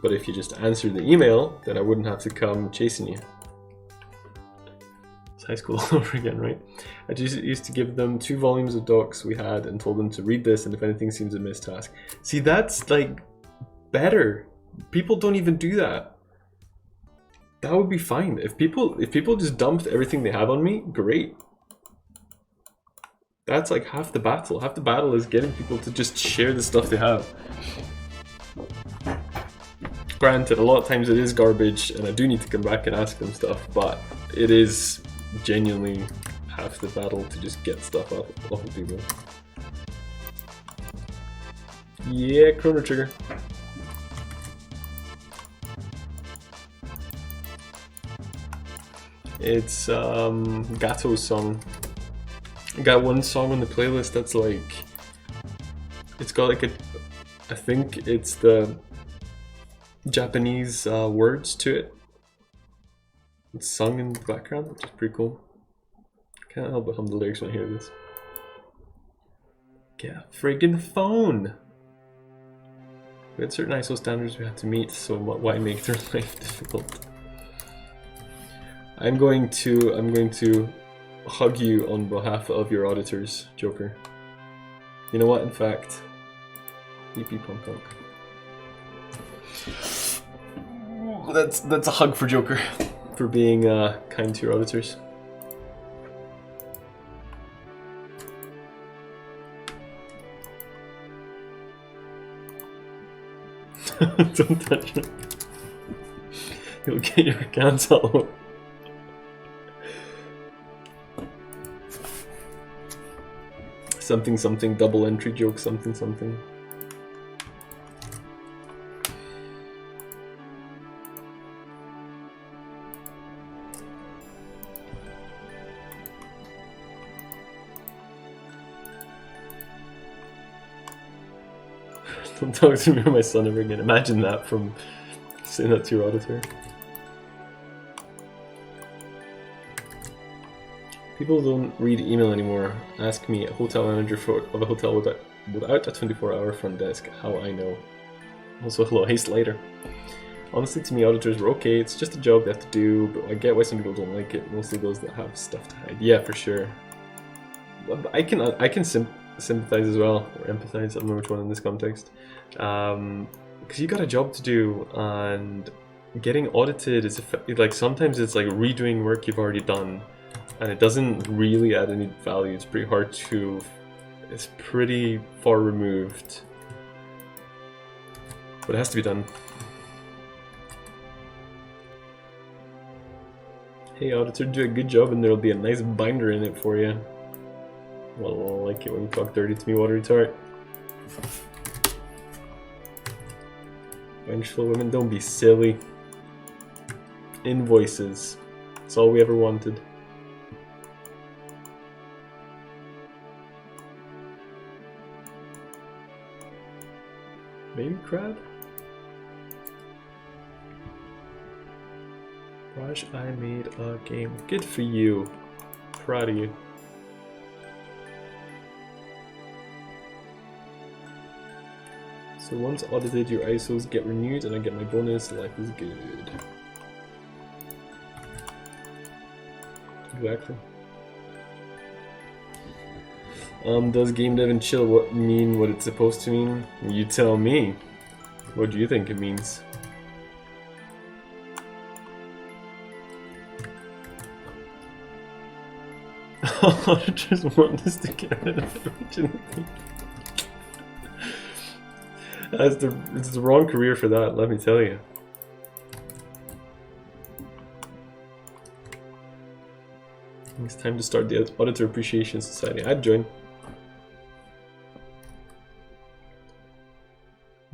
But if you just answer the email, then I wouldn't have to come chasing you. It's high school all over again, right? I just used to give them 2 volumes of docs we had and told them to read this, and if anything seems amiss, to ask. See, that's like better. People don't even do that. That would be fine. If people just dumped everything they have on me, great. That's like half the battle. Half the battle is getting people to just share the stuff they have. Granted, a lot of times it is garbage and I do need to come back and ask them stuff, but it is genuinely half the battle to just get stuff off of people. Yeah, Chrono Trigger. It's Gato's song. I got one song on the playlist that's like, it's got like I think it's the Japanese words to it. It's sung in the background, which is pretty cool. Can't help but hum the lyrics when I hear this. Get a friggin' phone! We had certain ISO standards we had to meet, so why make their life difficult? I'm going to hug you on behalf of your auditors, Joker. You know what? In fact, EP punk punk. That's a hug for Joker for being kind to your auditors. Don't touch it. You'll get your accounts all. Something something double entry joke something something. Don't talk to me or my son ever again. Imagine that from saying that to your auditor. People don't read email anymore. Ask me, a hotel manager of a hotel without a 24-hour front desk, how I know. Also, hello, hey Slater. Honestly, to me, auditors were okay. It's just a job they have to do, but I get why some people don't like it. Mostly those that have stuff to hide. Yeah, for sure. I can sympathize as well, or empathize. I don't know which one in this context. Because you got a job to do, and getting audited is like sometimes it's like redoing work you've already done, and it doesn't really add any value. It's pretty hard to. It's pretty far removed, but it has to be done. Hey auditor, do a good job and there'll be a nice binder in it for you. Well, I like it when you talk dirty to me, watery tart. Vengeful women, don't be silly. Invoices. That's all we ever wanted. Maybe crab? Raj, I made a game. Good for you. Proud of you. So once audited, your ISOs get renewed and I get my bonus. Life is good. Exactly. Does game dev and chill mean what it's supposed to mean? You tell me. What do you think it means? Auditors want us to get rid of it originally. It's the wrong career for that, let me tell you. It's time to start the Auditor Appreciation Society. I'd join.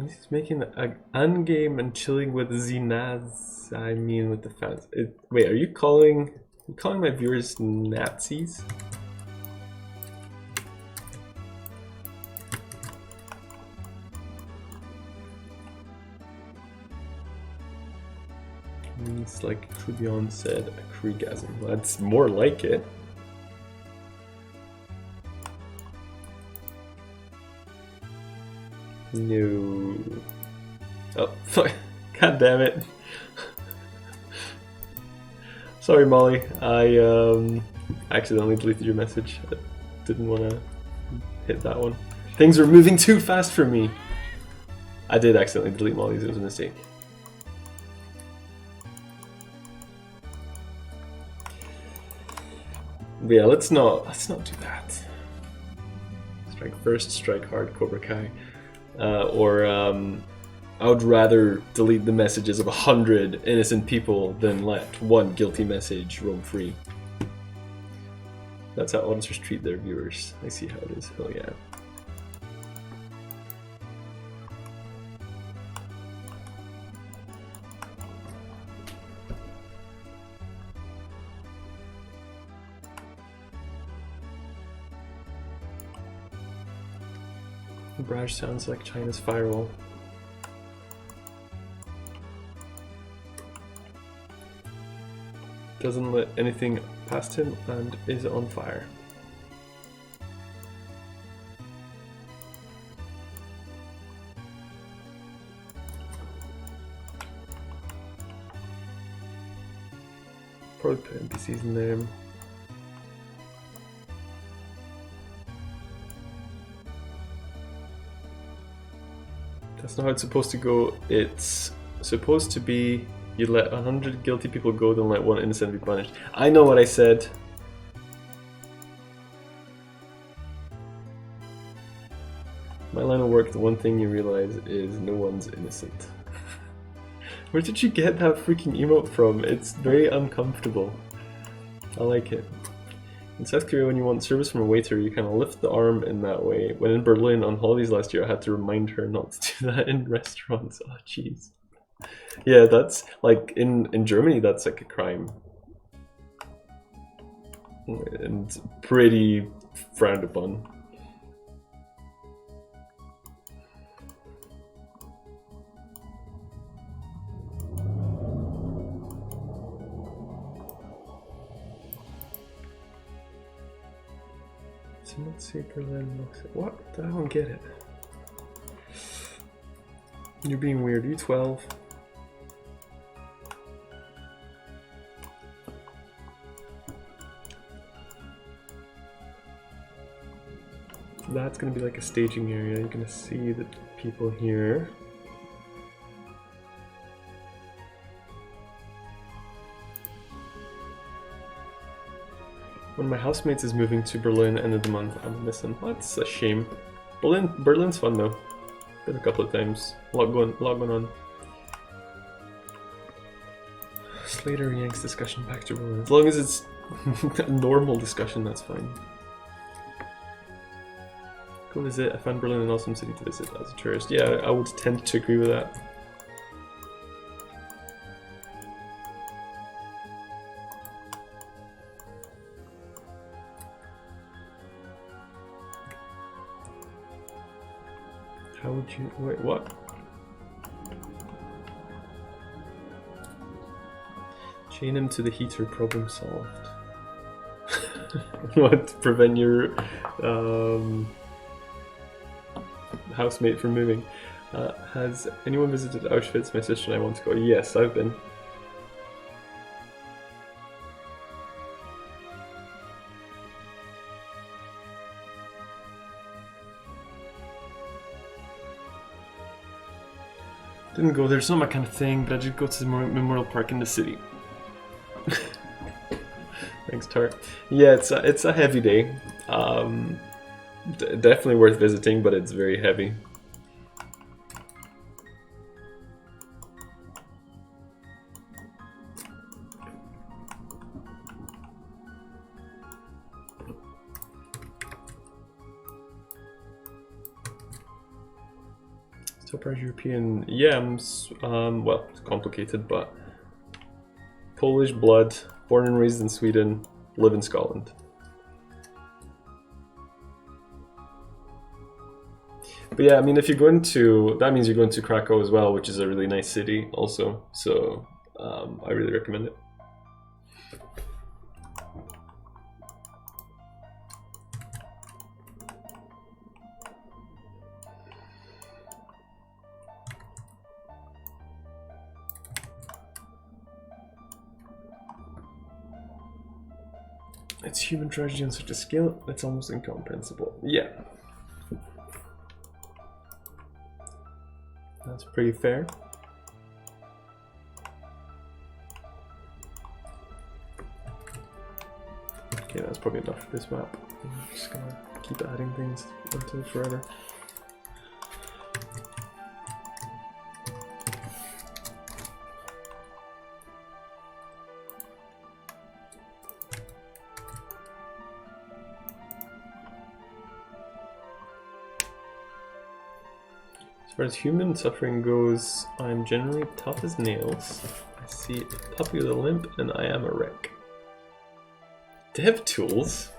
He's making an game and chilling with Zinaz. I mean, with the fans. Wait, are you calling my viewers Nazis? It's like Krubion said, a Kriegasm. That's more like it. No. Oh, fuck. God damn it. Sorry, Molly. I accidentally deleted your message. I didn't want to hit that one. Things are moving too fast for me. I did accidentally delete Molly's. It was a mistake. But yeah, let's not do that. Strike first, strike hard, Cobra Kai. I would rather delete the messages of 100 innocent people than let one guilty message roam free. That's how auditors treat their viewers. I see how it is. Hell yeah. Braj sounds like China's firewall. doesn't let anything past him and is on fire. Probably put NPCs in there. That's not how it's supposed to go. It's supposed to be you let 100 guilty people go, then let one innocent be punished. I know what I said. My line of work, the one thing you realize is no one's innocent. Where did you get that freaking emote from? It's very uncomfortable. I like it. In South Korea, when you want service from a waiter, you kind of lift the arm in that way. When in Berlin on holidays last year, I had to remind her not to do that in restaurants. Oh, jeez. Yeah, that's like in Germany, that's like a crime. And pretty frowned upon. Let's see Berlin. What? I don't get it. You're being weird. You 12. That's gonna be like a staging area. You're gonna see the people here. One of my housemates is moving to Berlin end of the month. I'm missing. That's a shame. Berlin's fun though. Been a couple of times. A lot going on. Slater yanks discussion back to Berlin. As long as it's a normal discussion, that's fine. Go visit. I found Berlin an awesome city to visit as a tourist. Yeah, I would tend to agree with that. How would you... wait, what? Chain him to the heater, problem solved. What? To prevent your housemate from moving. Has anyone visited Auschwitz? My sister and I want to go. Yes, I've been. Didn't go there, it's not my kind of thing, but I did go to the Memorial Park in the city. Thanks, Tart. Yeah, it's a heavy day. Definitely worth visiting, but it's very heavy. Still part European. Yeah, well, it's complicated, but Polish blood, born and raised in Sweden, live in Scotland. But yeah, I mean, if you're going to, that means you're going to Krakow as well, which is a really nice city also. So I really recommend it. It's human tragedy on such a scale, it's almost incomprehensible. Yeah. That's pretty fair. Okay, that's probably enough for this map. I'm just gonna keep adding things until forever. As far as human suffering goes, I'm generally tough as nails. I see a puppy with a limp and I am a wreck. Dev tools?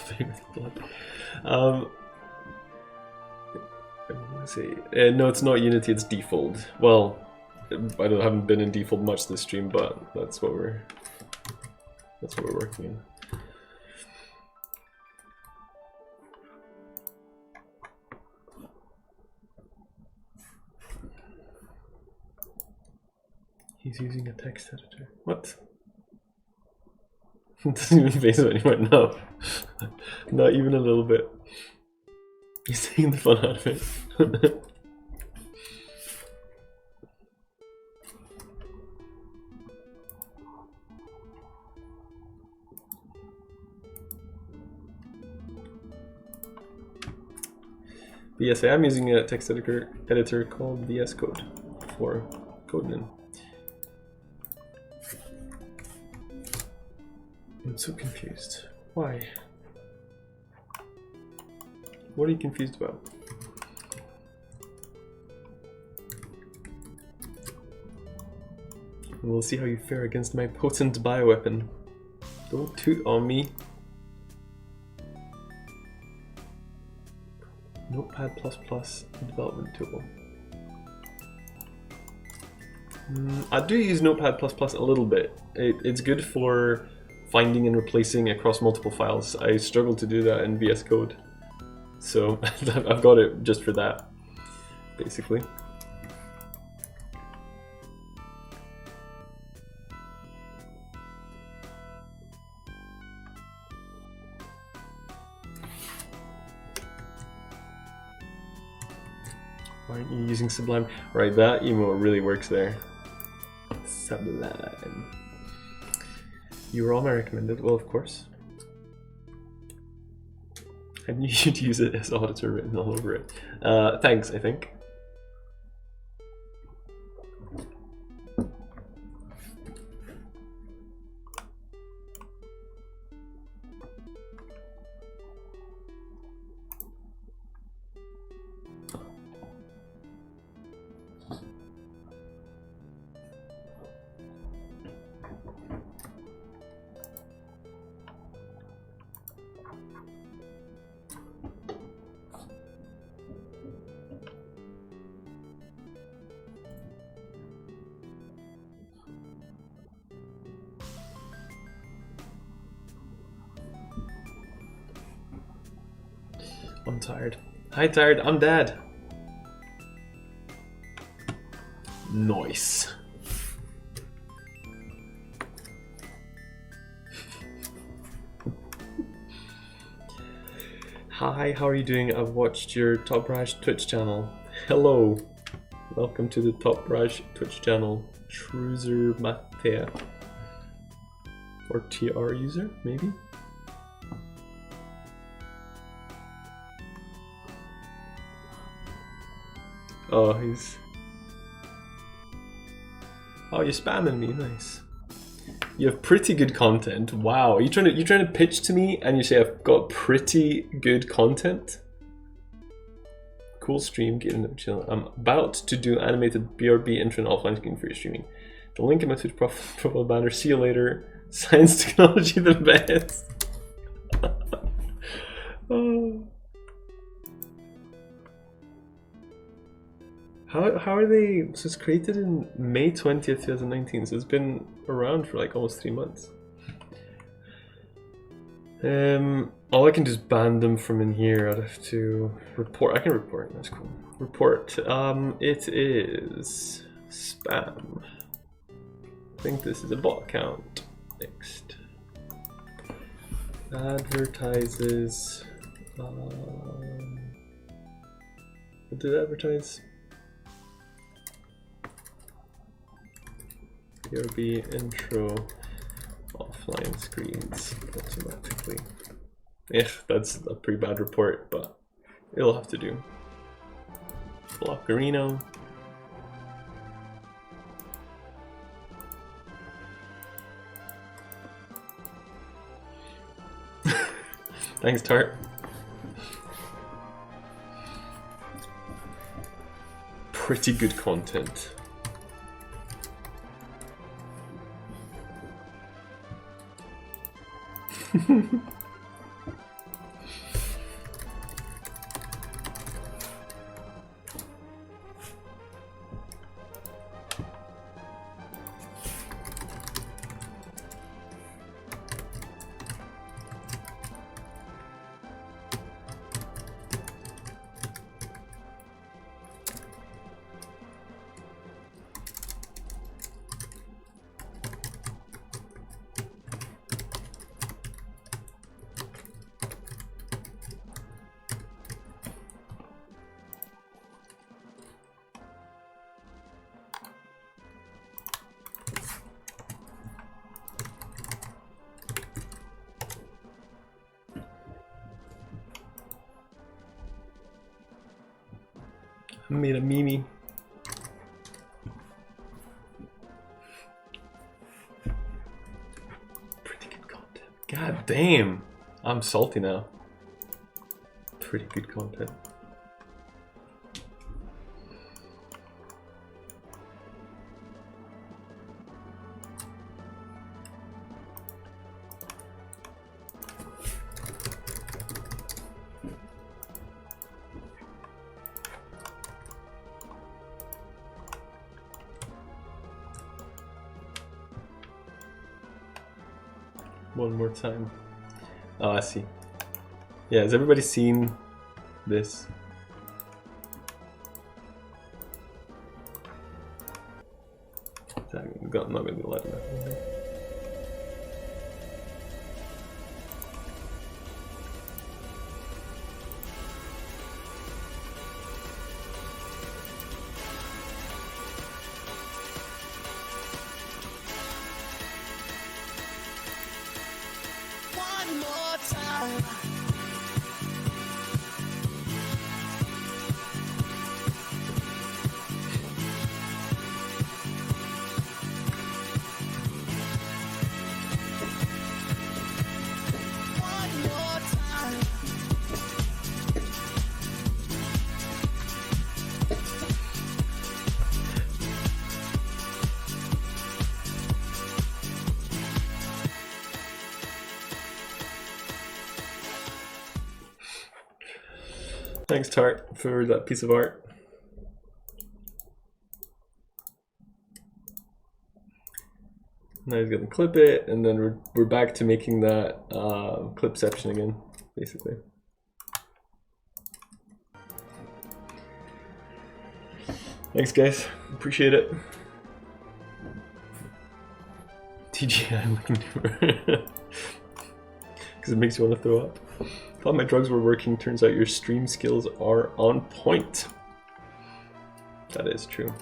playing with blood. Let's see. No, it's not Unity. It's Default. Well, haven't been in Default much this stream, but that's what we're working in. He's using a text editor. What? It doesn't even face it anymore. No, not even a little bit. He's taking the fun out of it. But yes, I am using a text editor called VS Code for Codemin. I'm so confused. Why? What are you confused about? We'll see how you fare against my potent bioweapon. Don't toot on me. Notepad++ development tool. I do use Notepad++ a little bit. It's good for finding and replacing across multiple files. I struggle to do that in VS Code. So I've got it just for that, basically. Why aren't you using Sublime? Right, that emote really works there. Sublime. You were all my recommended. Well, of course. I knew you'd use it as auditor written all over it. Thanks, I think. I'm tired. Hi, tired. I'm dead. Nice. Hi, how are you doing? I've watched your Top Raj Twitch channel. Hello. Welcome to the Top Raj Twitch channel. Truzer Mathea. Or TR user, maybe? Oh, he's... Oh, you're spamming me, nice. You have pretty good content. Wow, are you trying to pitch to me and you say I've got pretty good content? Cool stream, get in the channel. I'm about to do animated BRB intro and offline screen for your streaming. The link in my Twitch profile banner. See you later. Science technology the best. Oh. How are they? So it's created in May 20th, 2019, so it's been around for like almost 3 months. All I can do is ban them from in here. I'd have to report. I can report, that's cool. Report. It is spam. I think this is a bot account. Next. Advertises. What did it advertise? BRB intro offline screens automatically. Yeah, that's a pretty bad report, but it'll have to do. Blockerino. Thanks, Tart. Pretty good content. I made a meme. Pretty good content. God damn. I'm salty now. Pretty good content. One more time. Oh, I see. Yeah, has everybody seen this? I'm not going to be letting that. Thanks, Tart, for that piece of art. Now he's gonna clip it, and then we're back to making that clipception again, basically. Thanks, guys. Appreciate it. TGI looking because it makes you want to throw up. Thought my drugs were working. Turns out your stream skills are on point. That is true.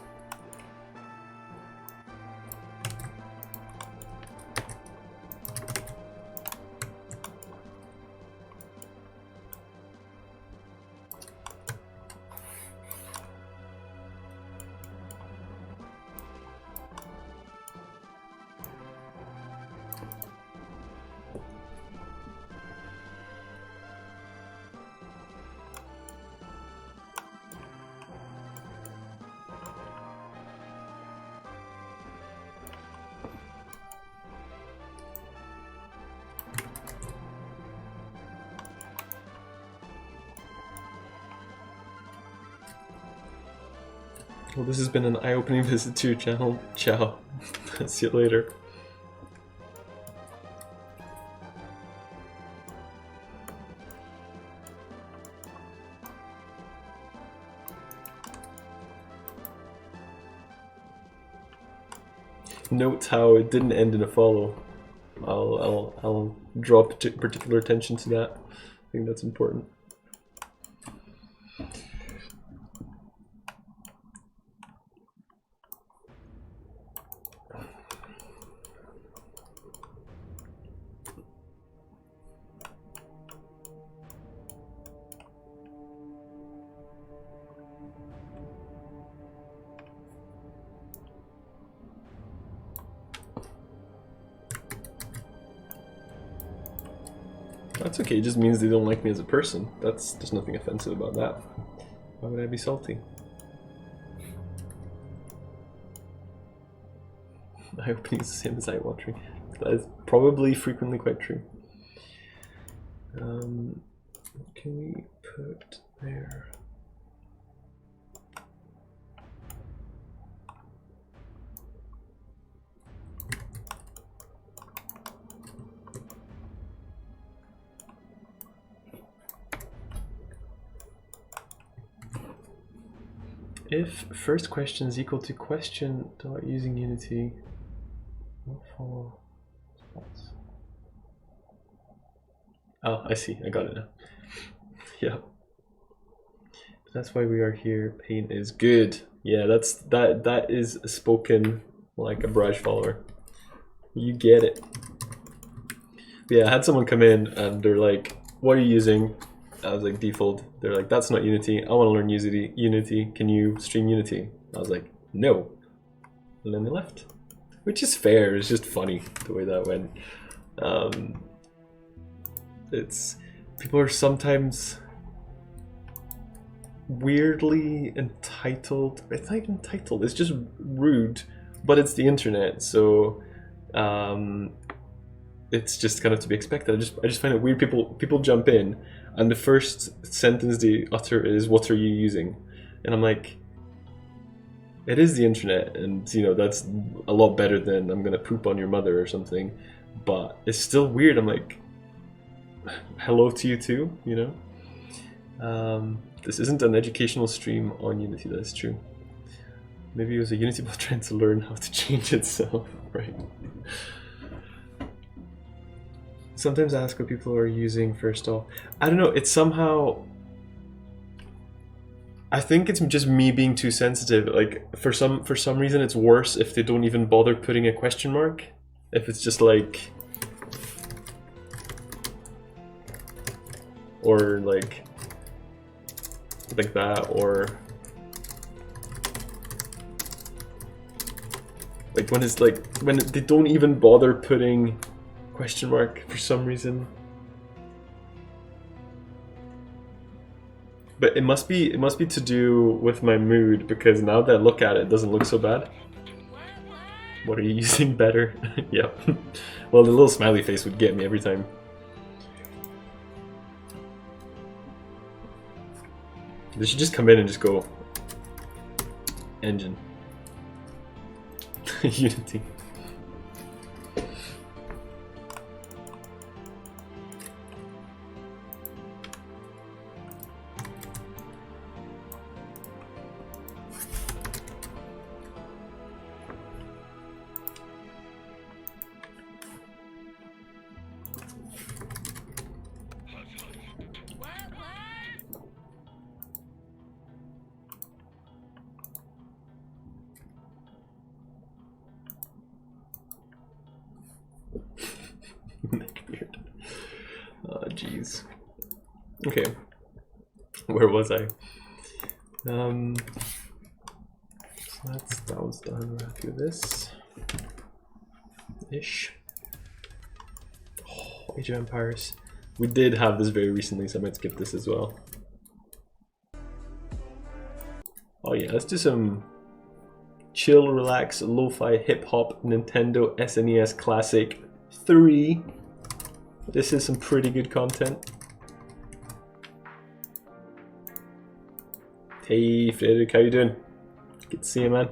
Well, this has been an eye-opening visit to your channel. Ciao. See you later. Note how it didn't end in a follow. I'll draw particular attention to that. I think that's important. That's okay, it just means they don't like me as a person. There's nothing offensive about that. Why would I be salty? Eye opening is the same as eye watering. That is probably frequently quite true. What can we put there? If first question is equal to question dot using Unity, what follow spots? Oh, I see. I got it now. Yeah. That's why we are here. Paint is good. Yeah, that is spoken like a Braj follower. You get it. Yeah, I had someone come in and they're like, "What are you using?" I was like, default. They're like, that's not Unity. I want to learn Unity. Can you stream Unity? I was like, no. And then they left. Which is fair. It's just funny the way that went. It's people are sometimes weirdly entitled. It's not even entitled. It's just rude, but it's the internet, so it's just kind of to be expected. I just find it weird. People jump in, and the first sentence they utter is, "What are you using?" And I'm like, it is the internet, and you know that's a lot better than "I'm gonna poop on your mother" or something. But it's still weird. I'm like, hello to you too, you know. This isn't an educational stream on Unity. That's true. Maybe it was a Unity bot trying to learn how to change itself, right? Sometimes I ask what people are using first off. I don't know. It's somehow. I think it's just me being too sensitive. Like for some reason, it's worse if they don't even bother putting a question mark. If it's just like, or like that, or like when it's like when they don't even bother putting question mark for some reason. But it must be to do with my mood, because now that I look at it, it doesn't look so bad. What are you using better? Yep. Well, the little smiley face would get me every time. They should just come in and just go engine. Unity. Neckbeard. Oh, jeez. Okay. Where was I? So that was done. We'll do this. Ish. Oh, Age of Empires. We did have this very recently, so I might skip this as well. Oh yeah, let's do some chill, relax, lo-fi, hip-hop, Nintendo SNES Classic 3. This is some pretty good content. Hey Frederick, how you doing? Good to see you, man.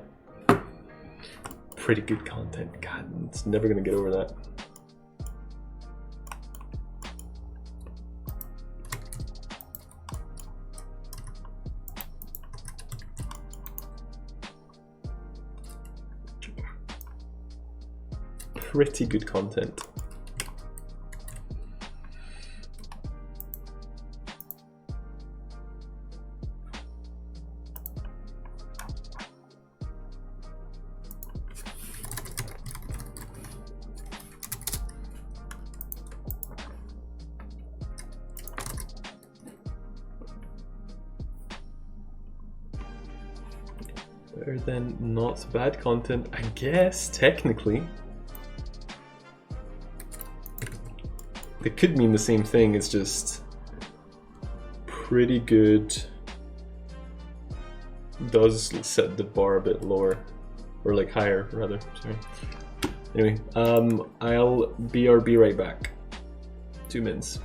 Pretty good content. God, it's never gonna get over that. Pretty good content. Better than not bad content, I guess, technically. It could mean the same thing, it's just pretty good. Does set the bar a bit lower, or like higher rather, sorry. Anyway, I'll BRB right back. 2 minutes.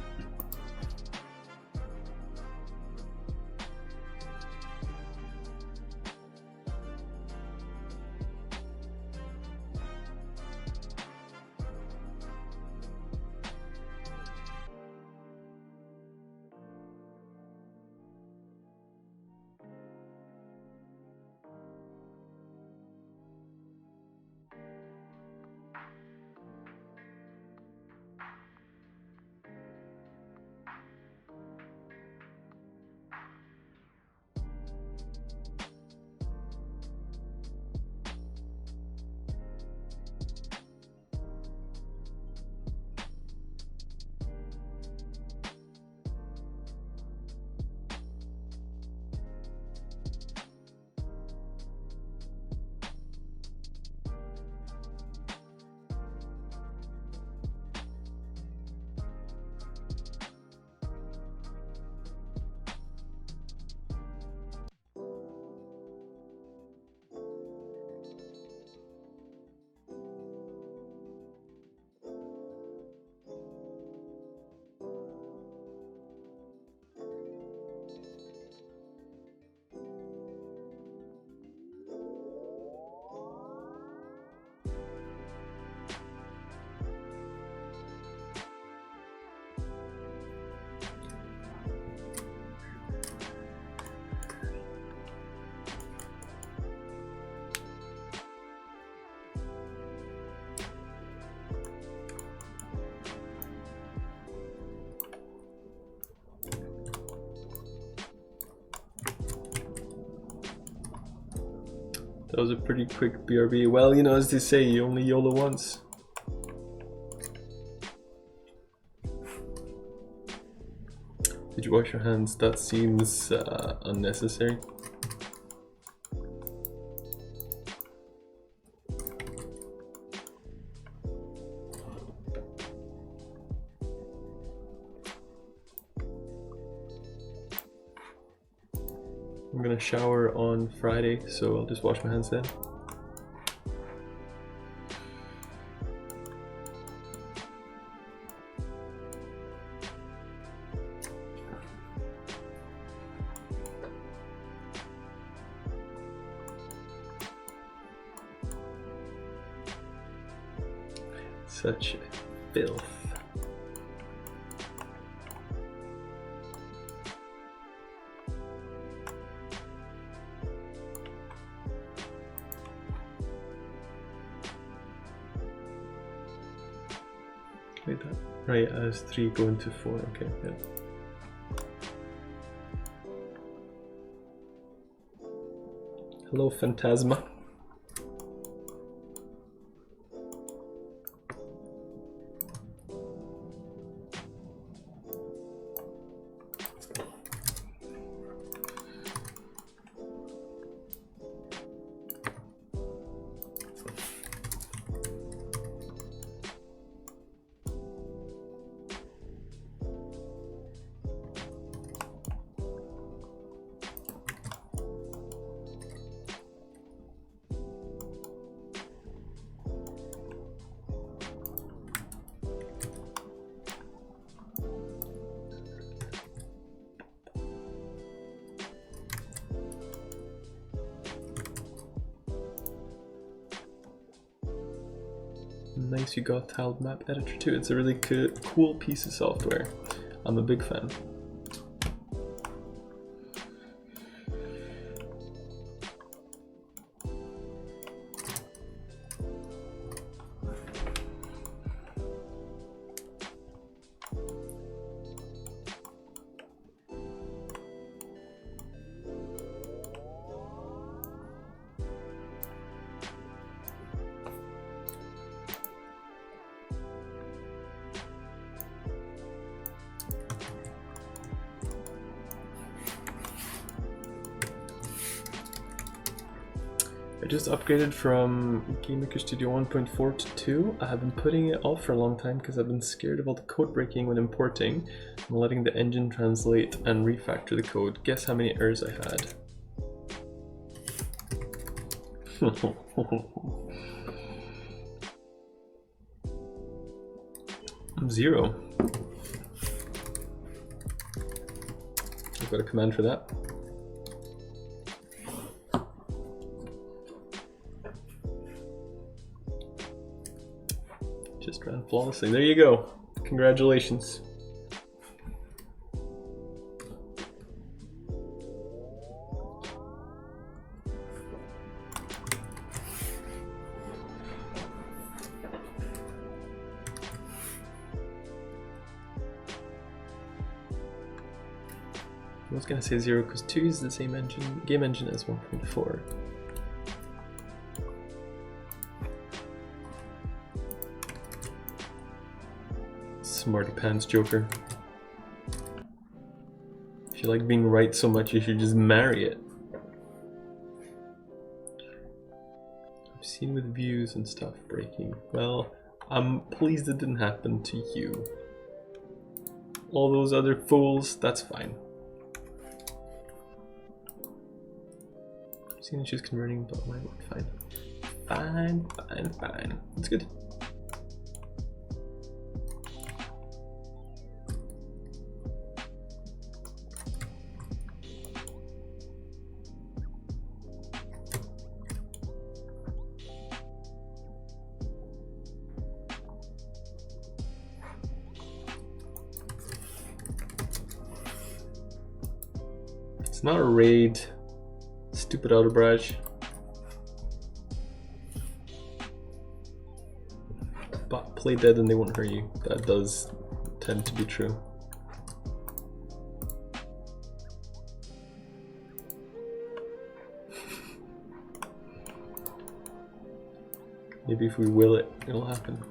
That was a pretty quick BRB. Well, you know, as they say, you only YOLO once. Did you wash your hands? That seems unnecessary. I'm gonna shower on Friday, so I'll just wash my hands then. Such filth. Wait, that right as 3 go into 4. Okay, yeah. Hello, Phantasma. Nice, you got Tiled Map Editor too. It's a really cool piece of software. I'm a big fan. I just upgraded from GameMaker Studio 1.4 to 2. I have been putting it off for a long time because I've been scared of all the code breaking when importing and letting the engine translate and refactor the code. Guess how many errors I had? 0. I've got a command for that. Just ran flawlessly. There you go. Congratulations. I was gonna say 0 because 2 is the same engine, game engine as 1.4. Smarty pants Joker. If you like being right so much, you should just marry it. I've seen with views and stuff breaking. Well, I'm pleased it didn't happen to you. All those other fools, that's fine. I've seen issues converting, but mine worked fine. Fine. That's good. It's not a raid. Stupid Outerbarge. But play dead and they won't hurt you. That does tend to be true. Maybe if we will it, it'll happen.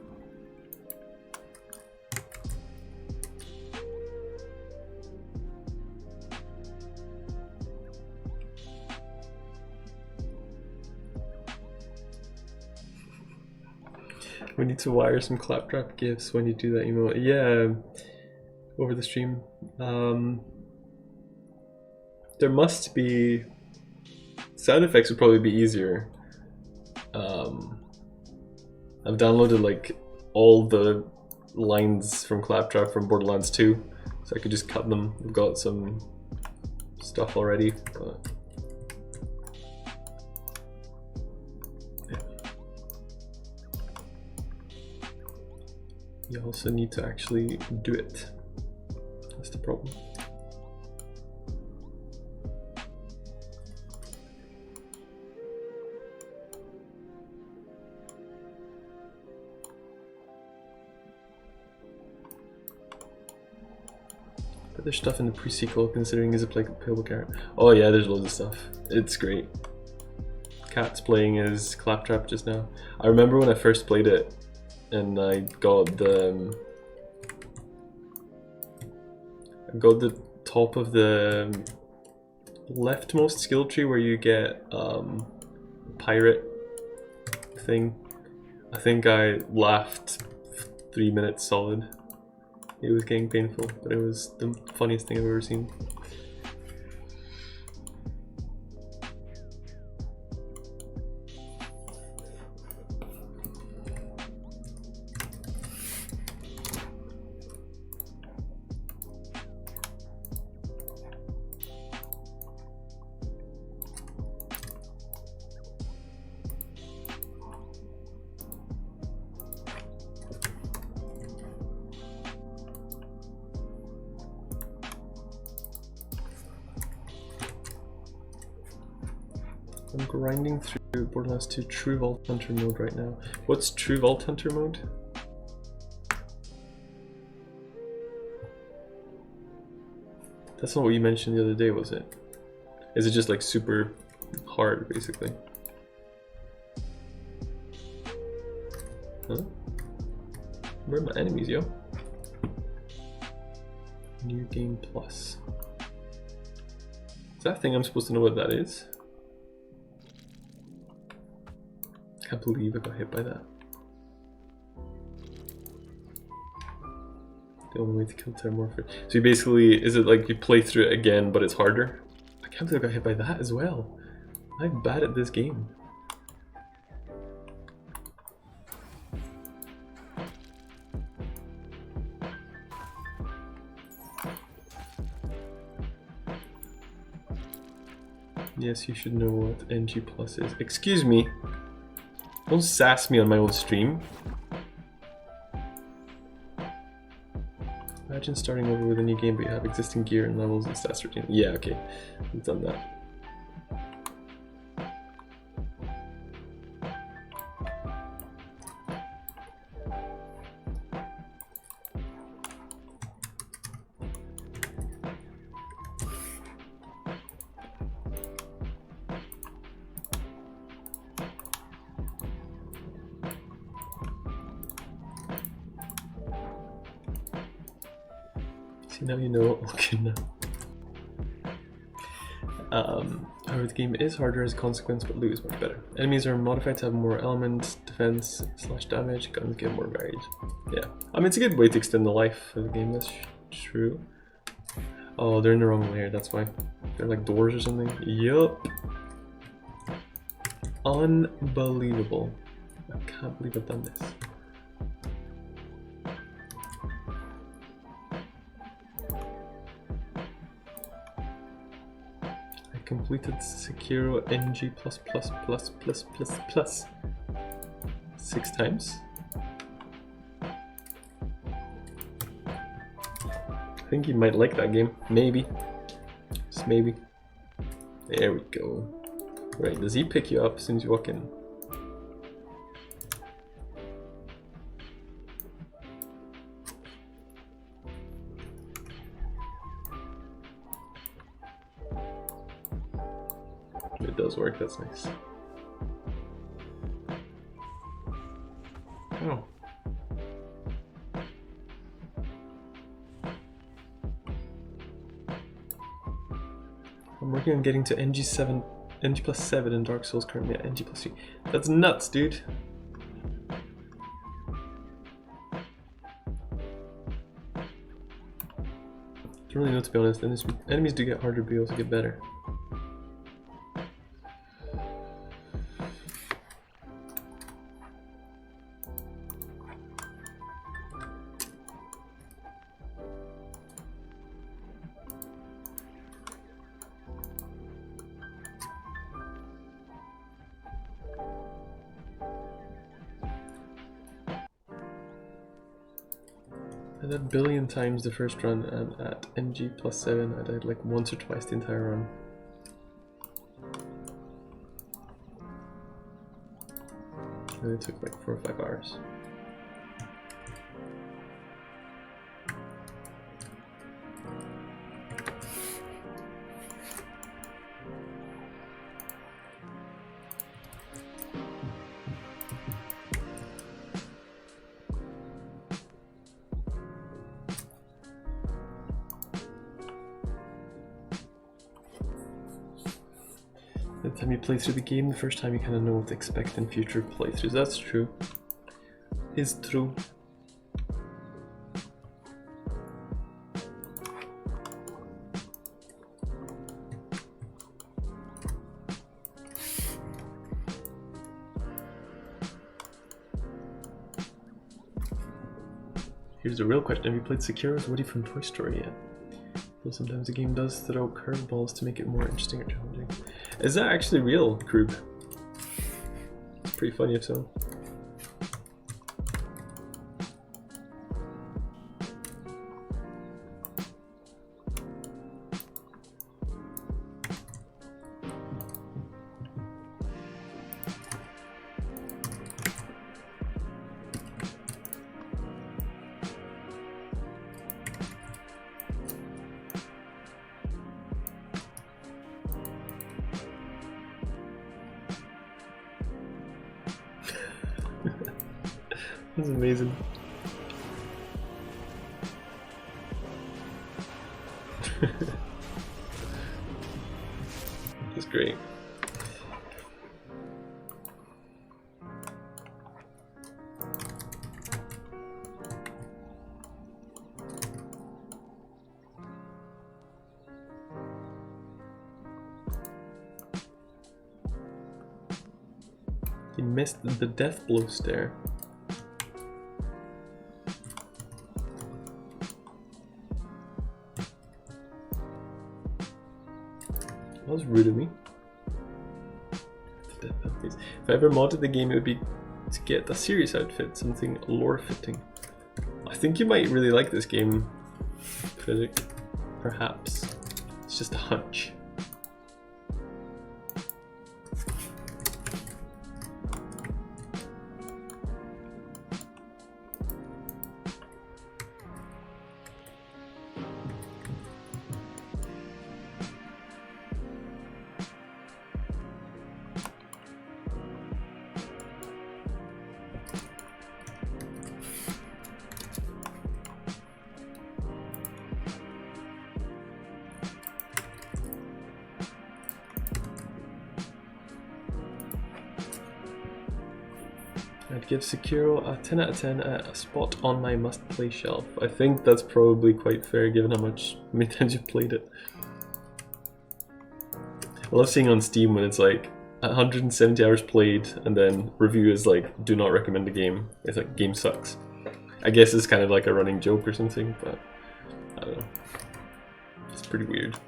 We need to wire some claptrap gifts when you do that emote. Yeah, over the stream. There must be... Sound effects would probably be easier. I've downloaded like all the lines from Claptrap from Borderlands 2, so I could just cut them. We've got some stuff already, but yeah. You also need to actually do it. That's the problem. But there's stuff in the pre-sequel considering is a playable character. Oh yeah, there's loads of stuff. It's great. Cat's playing as Claptrap just now. I remember when I first played it and I got the top of the leftmost skill tree where you get pirate thing. I think I laughed 3 minutes solid. It was getting painful, but it was the funniest thing I've ever seen. I'm grinding through Borderlands 2 True Vault Hunter mode right now. What's True Vault Hunter mode? That's not what you mentioned the other day, was it? Is it just like super hard, basically? Huh? Where are my enemies, yo? New Game Plus. Is that a thing I'm supposed to know what that is? I can't believe I got hit by that. The only way to kill Terramorpher. So you basically, is it like you play through it again but it's harder? I can't believe I got hit by that as well. I'm bad at this game. Yes, you should know what NG Plus is. Excuse me. Don't sass me on my own stream. Imagine starting over with a new game but you have existing gear and levels and stats routine. Yeah, okay. I've done that. See, now you know. Okay, now. However, the game is harder as a consequence, but loot is much better. Enemies are modified to have more elements, defense / damage, guns get more varied. Yeah, I mean, it's a good way to extend the life of the game, that's true. Oh, they're in the wrong layer, that's why. They're like doors or something. Yup. Unbelievable. I can't believe I've done this. Completed Sekiro NG++++++ 6 times. I think you might like that game. Maybe. Just maybe. There we go. Right, does he pick you up as soon as you walk in? It does work, that's nice. working on getting to NG7, NG plus 7 in Dark Souls, currently at NG plus 3. That's nuts, dude. Don't really know, to be honest. Enemies do get harder, but they also get better. I died a billion times the first run, and at NG plus 7 I died like once or twice the entire run. And it took like 4 or 5 hours. By the time you play through the game, the first time you kind of know what to expect in future playthroughs. That's true. Is true. Here's the real question: have you played Sekiro's Woody from Toy Story yet? Though sometimes the game does throw curveballs to make it more interesting or challenging. Is that actually real, Krub? It's pretty funny if so. That's amazing. That's great. He missed the death blow stare. That was rude of me. If I ever modded the game, it would be to get a serious outfit, something lore fitting. I think you might really like this game, Critic. Perhaps. It's just a hunch. I'd give Sekiro a 10 out of 10 at a spot on my must-play shelf. I think that's probably quite fair given how many times you've played it. I love seeing on Steam when it's like 170 hours played and then review is like, do not recommend the game. It's like, game sucks. I guess it's kind of like a running joke or something, but I don't know. It's pretty weird.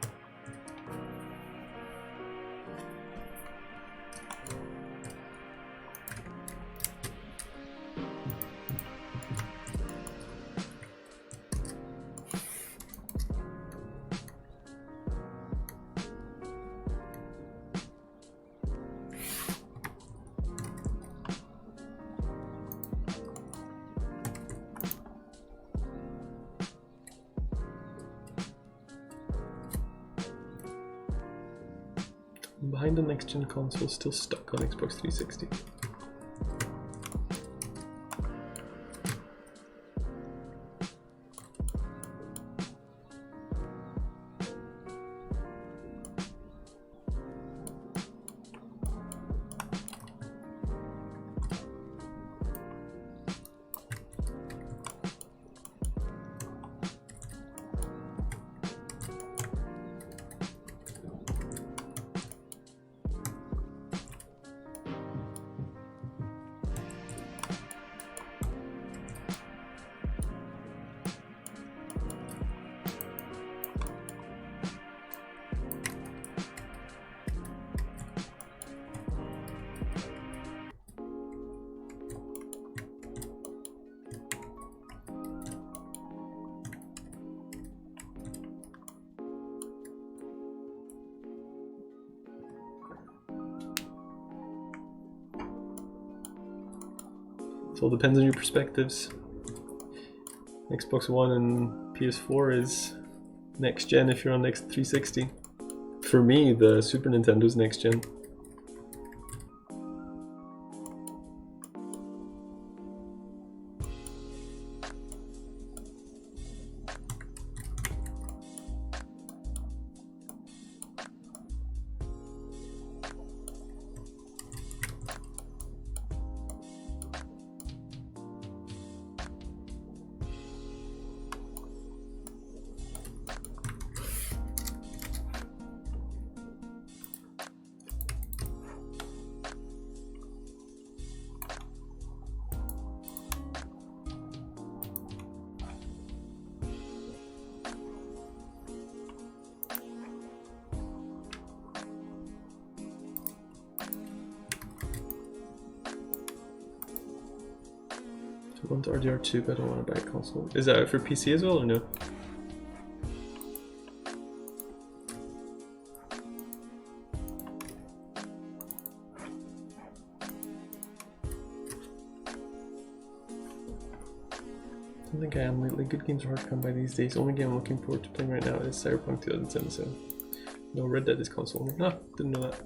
Behind the next-gen console, still stuck on Xbox 360. It all depends on your perspectives. Xbox One and PS4 is next gen if you're on next 360. For me, the Super Nintendo's next gen. I want RDR2, but I don't want to buy a console. Is that for PC as well or no? I don't think I am lately. Good games are hard to come by these days. Only game I'm looking forward to playing right now is Cyberpunk 2077. No, Red Dead is console. Ah, didn't know that.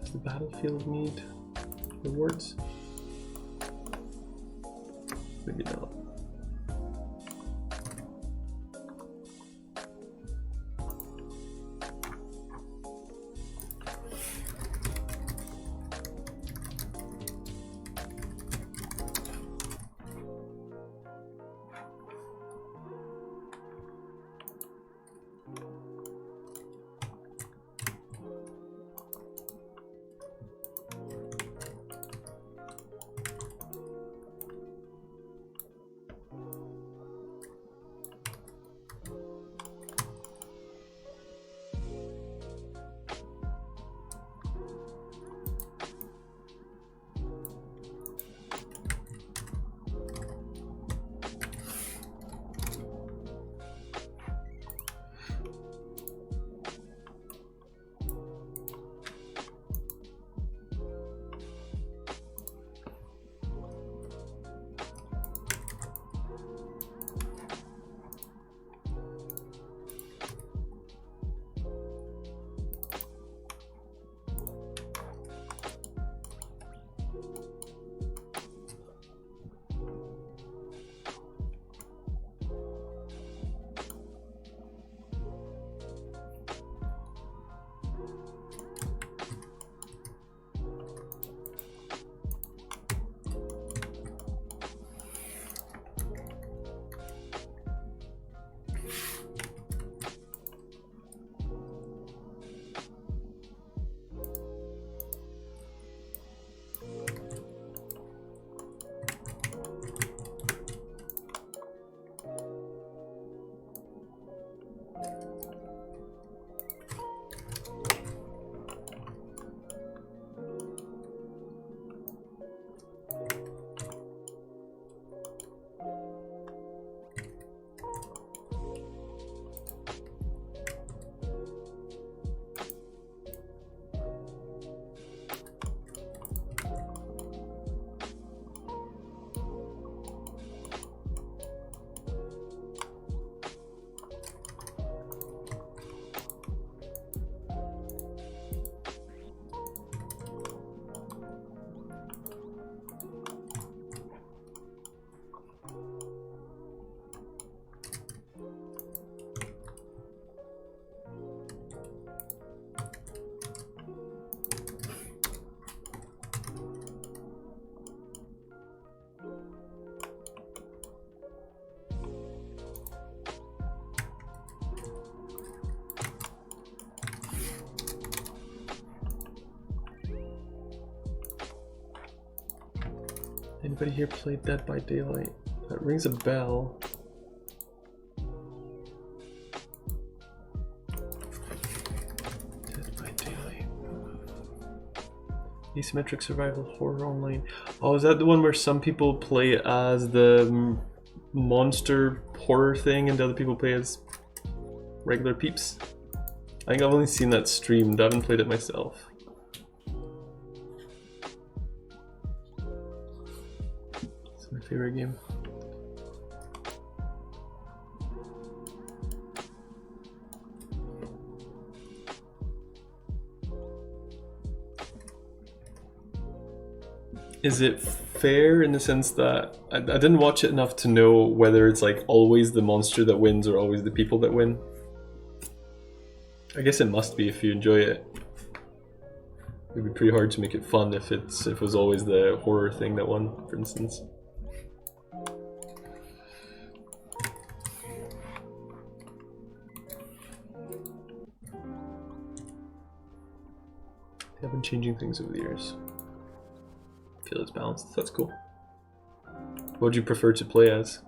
Does the Battlefield need rewards? Maybe not. Anybody here played Dead by Daylight? That rings a bell. Asymmetric survival horror online. Oh, is that the one where some people play as the monster horror thing and the other people play as regular peeps? I think I've only seen that streamed, I haven't played it myself. It's my favorite game. Is it fair in the sense that I didn't watch it enough to know whether it's like always the monster that wins or always the people that win? I guess it must be if you enjoy it. It'd be pretty hard to make it fun if it was always the horror thing that won, for instance. They have been changing things over the years. I feel it's balanced. That's cool. What would you prefer to play as?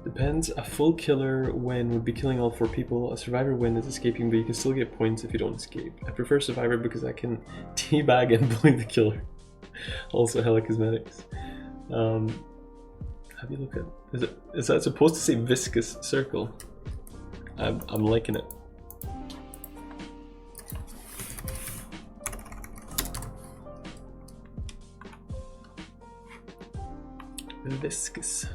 Depends. A full killer win would be killing all 4 people. A survivor win is escaping, but you can still get points if you don't escape. I prefer survivor because I can teabag and bully the killer. Also hella cosmetics. Have you look at... Is that supposed to say viscous circle? I'm liking it. Viscous.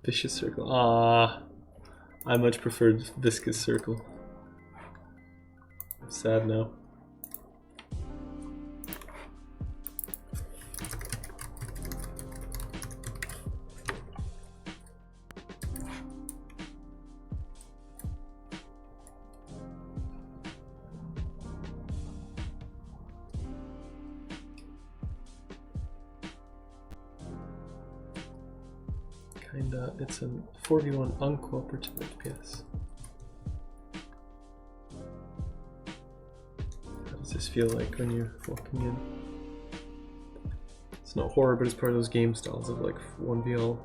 Vicious circle. Ah, I much preferred viscous circle. I'm sad now. Kinda, it's a 4v1 uncooperative FPS. How does this feel like when you're walking in? It's not horror, but it's part of those game styles of like 1v all.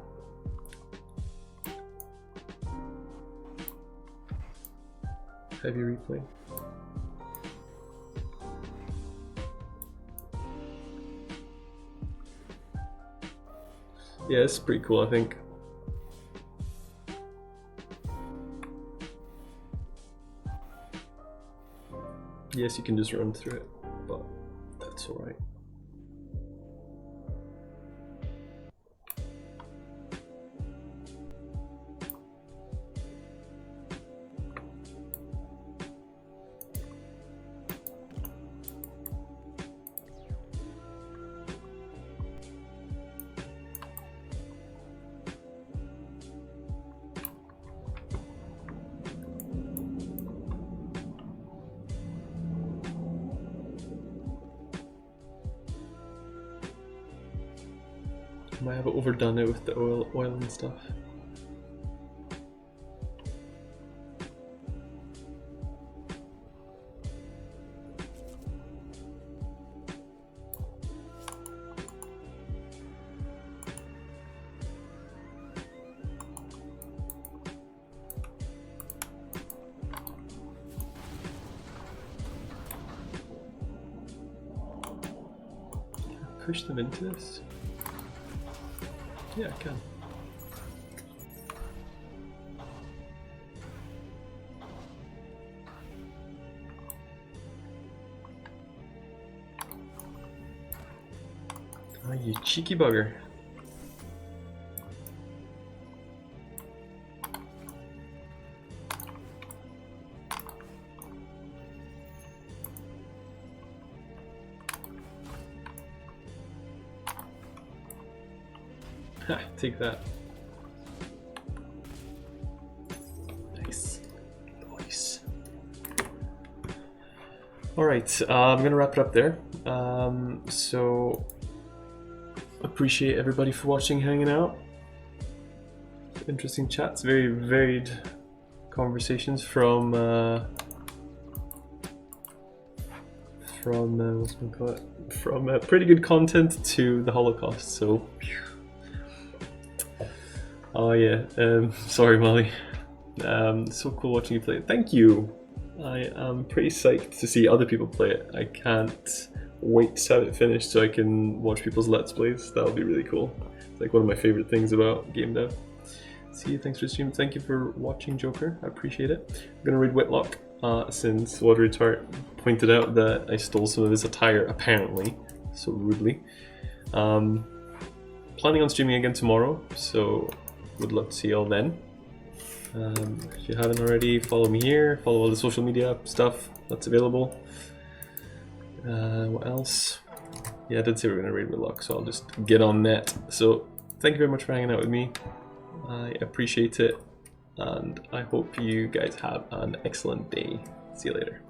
Heavy replay. Yeah, it's pretty cool, I think. Yes, you can just run through it, but that's alright. I might have overdone it with the oil and stuff. push them into this? Yeah, I can. Oh, you cheeky bugger. Ha, take that. Nice. Nice. Alright, I'm gonna wrap it up there. So appreciate everybody for watching, hanging out. Interesting chats, very varied conversations from what's gonna call it? From pretty good content to the Holocaust. So, oh yeah, sorry Molly. So cool watching you play it. Thank you. I am pretty psyched to see other people play it. I can't wait to have it finished so I can watch people's Let's Plays. That'll be really cool. It's like one of my favorite things about game dev. See you, thanks for the stream. Thank you for watching, Joker. I appreciate it. I'm gonna read Whitlock, since Watery Tart pointed out that I stole some of his attire, apparently, so rudely. Planning on streaming again tomorrow, so would love to see you all then. If you haven't already, follow me here, follow all the social media stuff that's available. What else? Yeah, I did say we were going to raid Whitlock, so I'll just get on that. So, thank you very much for hanging out with me. I appreciate it, and I hope you guys have an excellent day. See you later.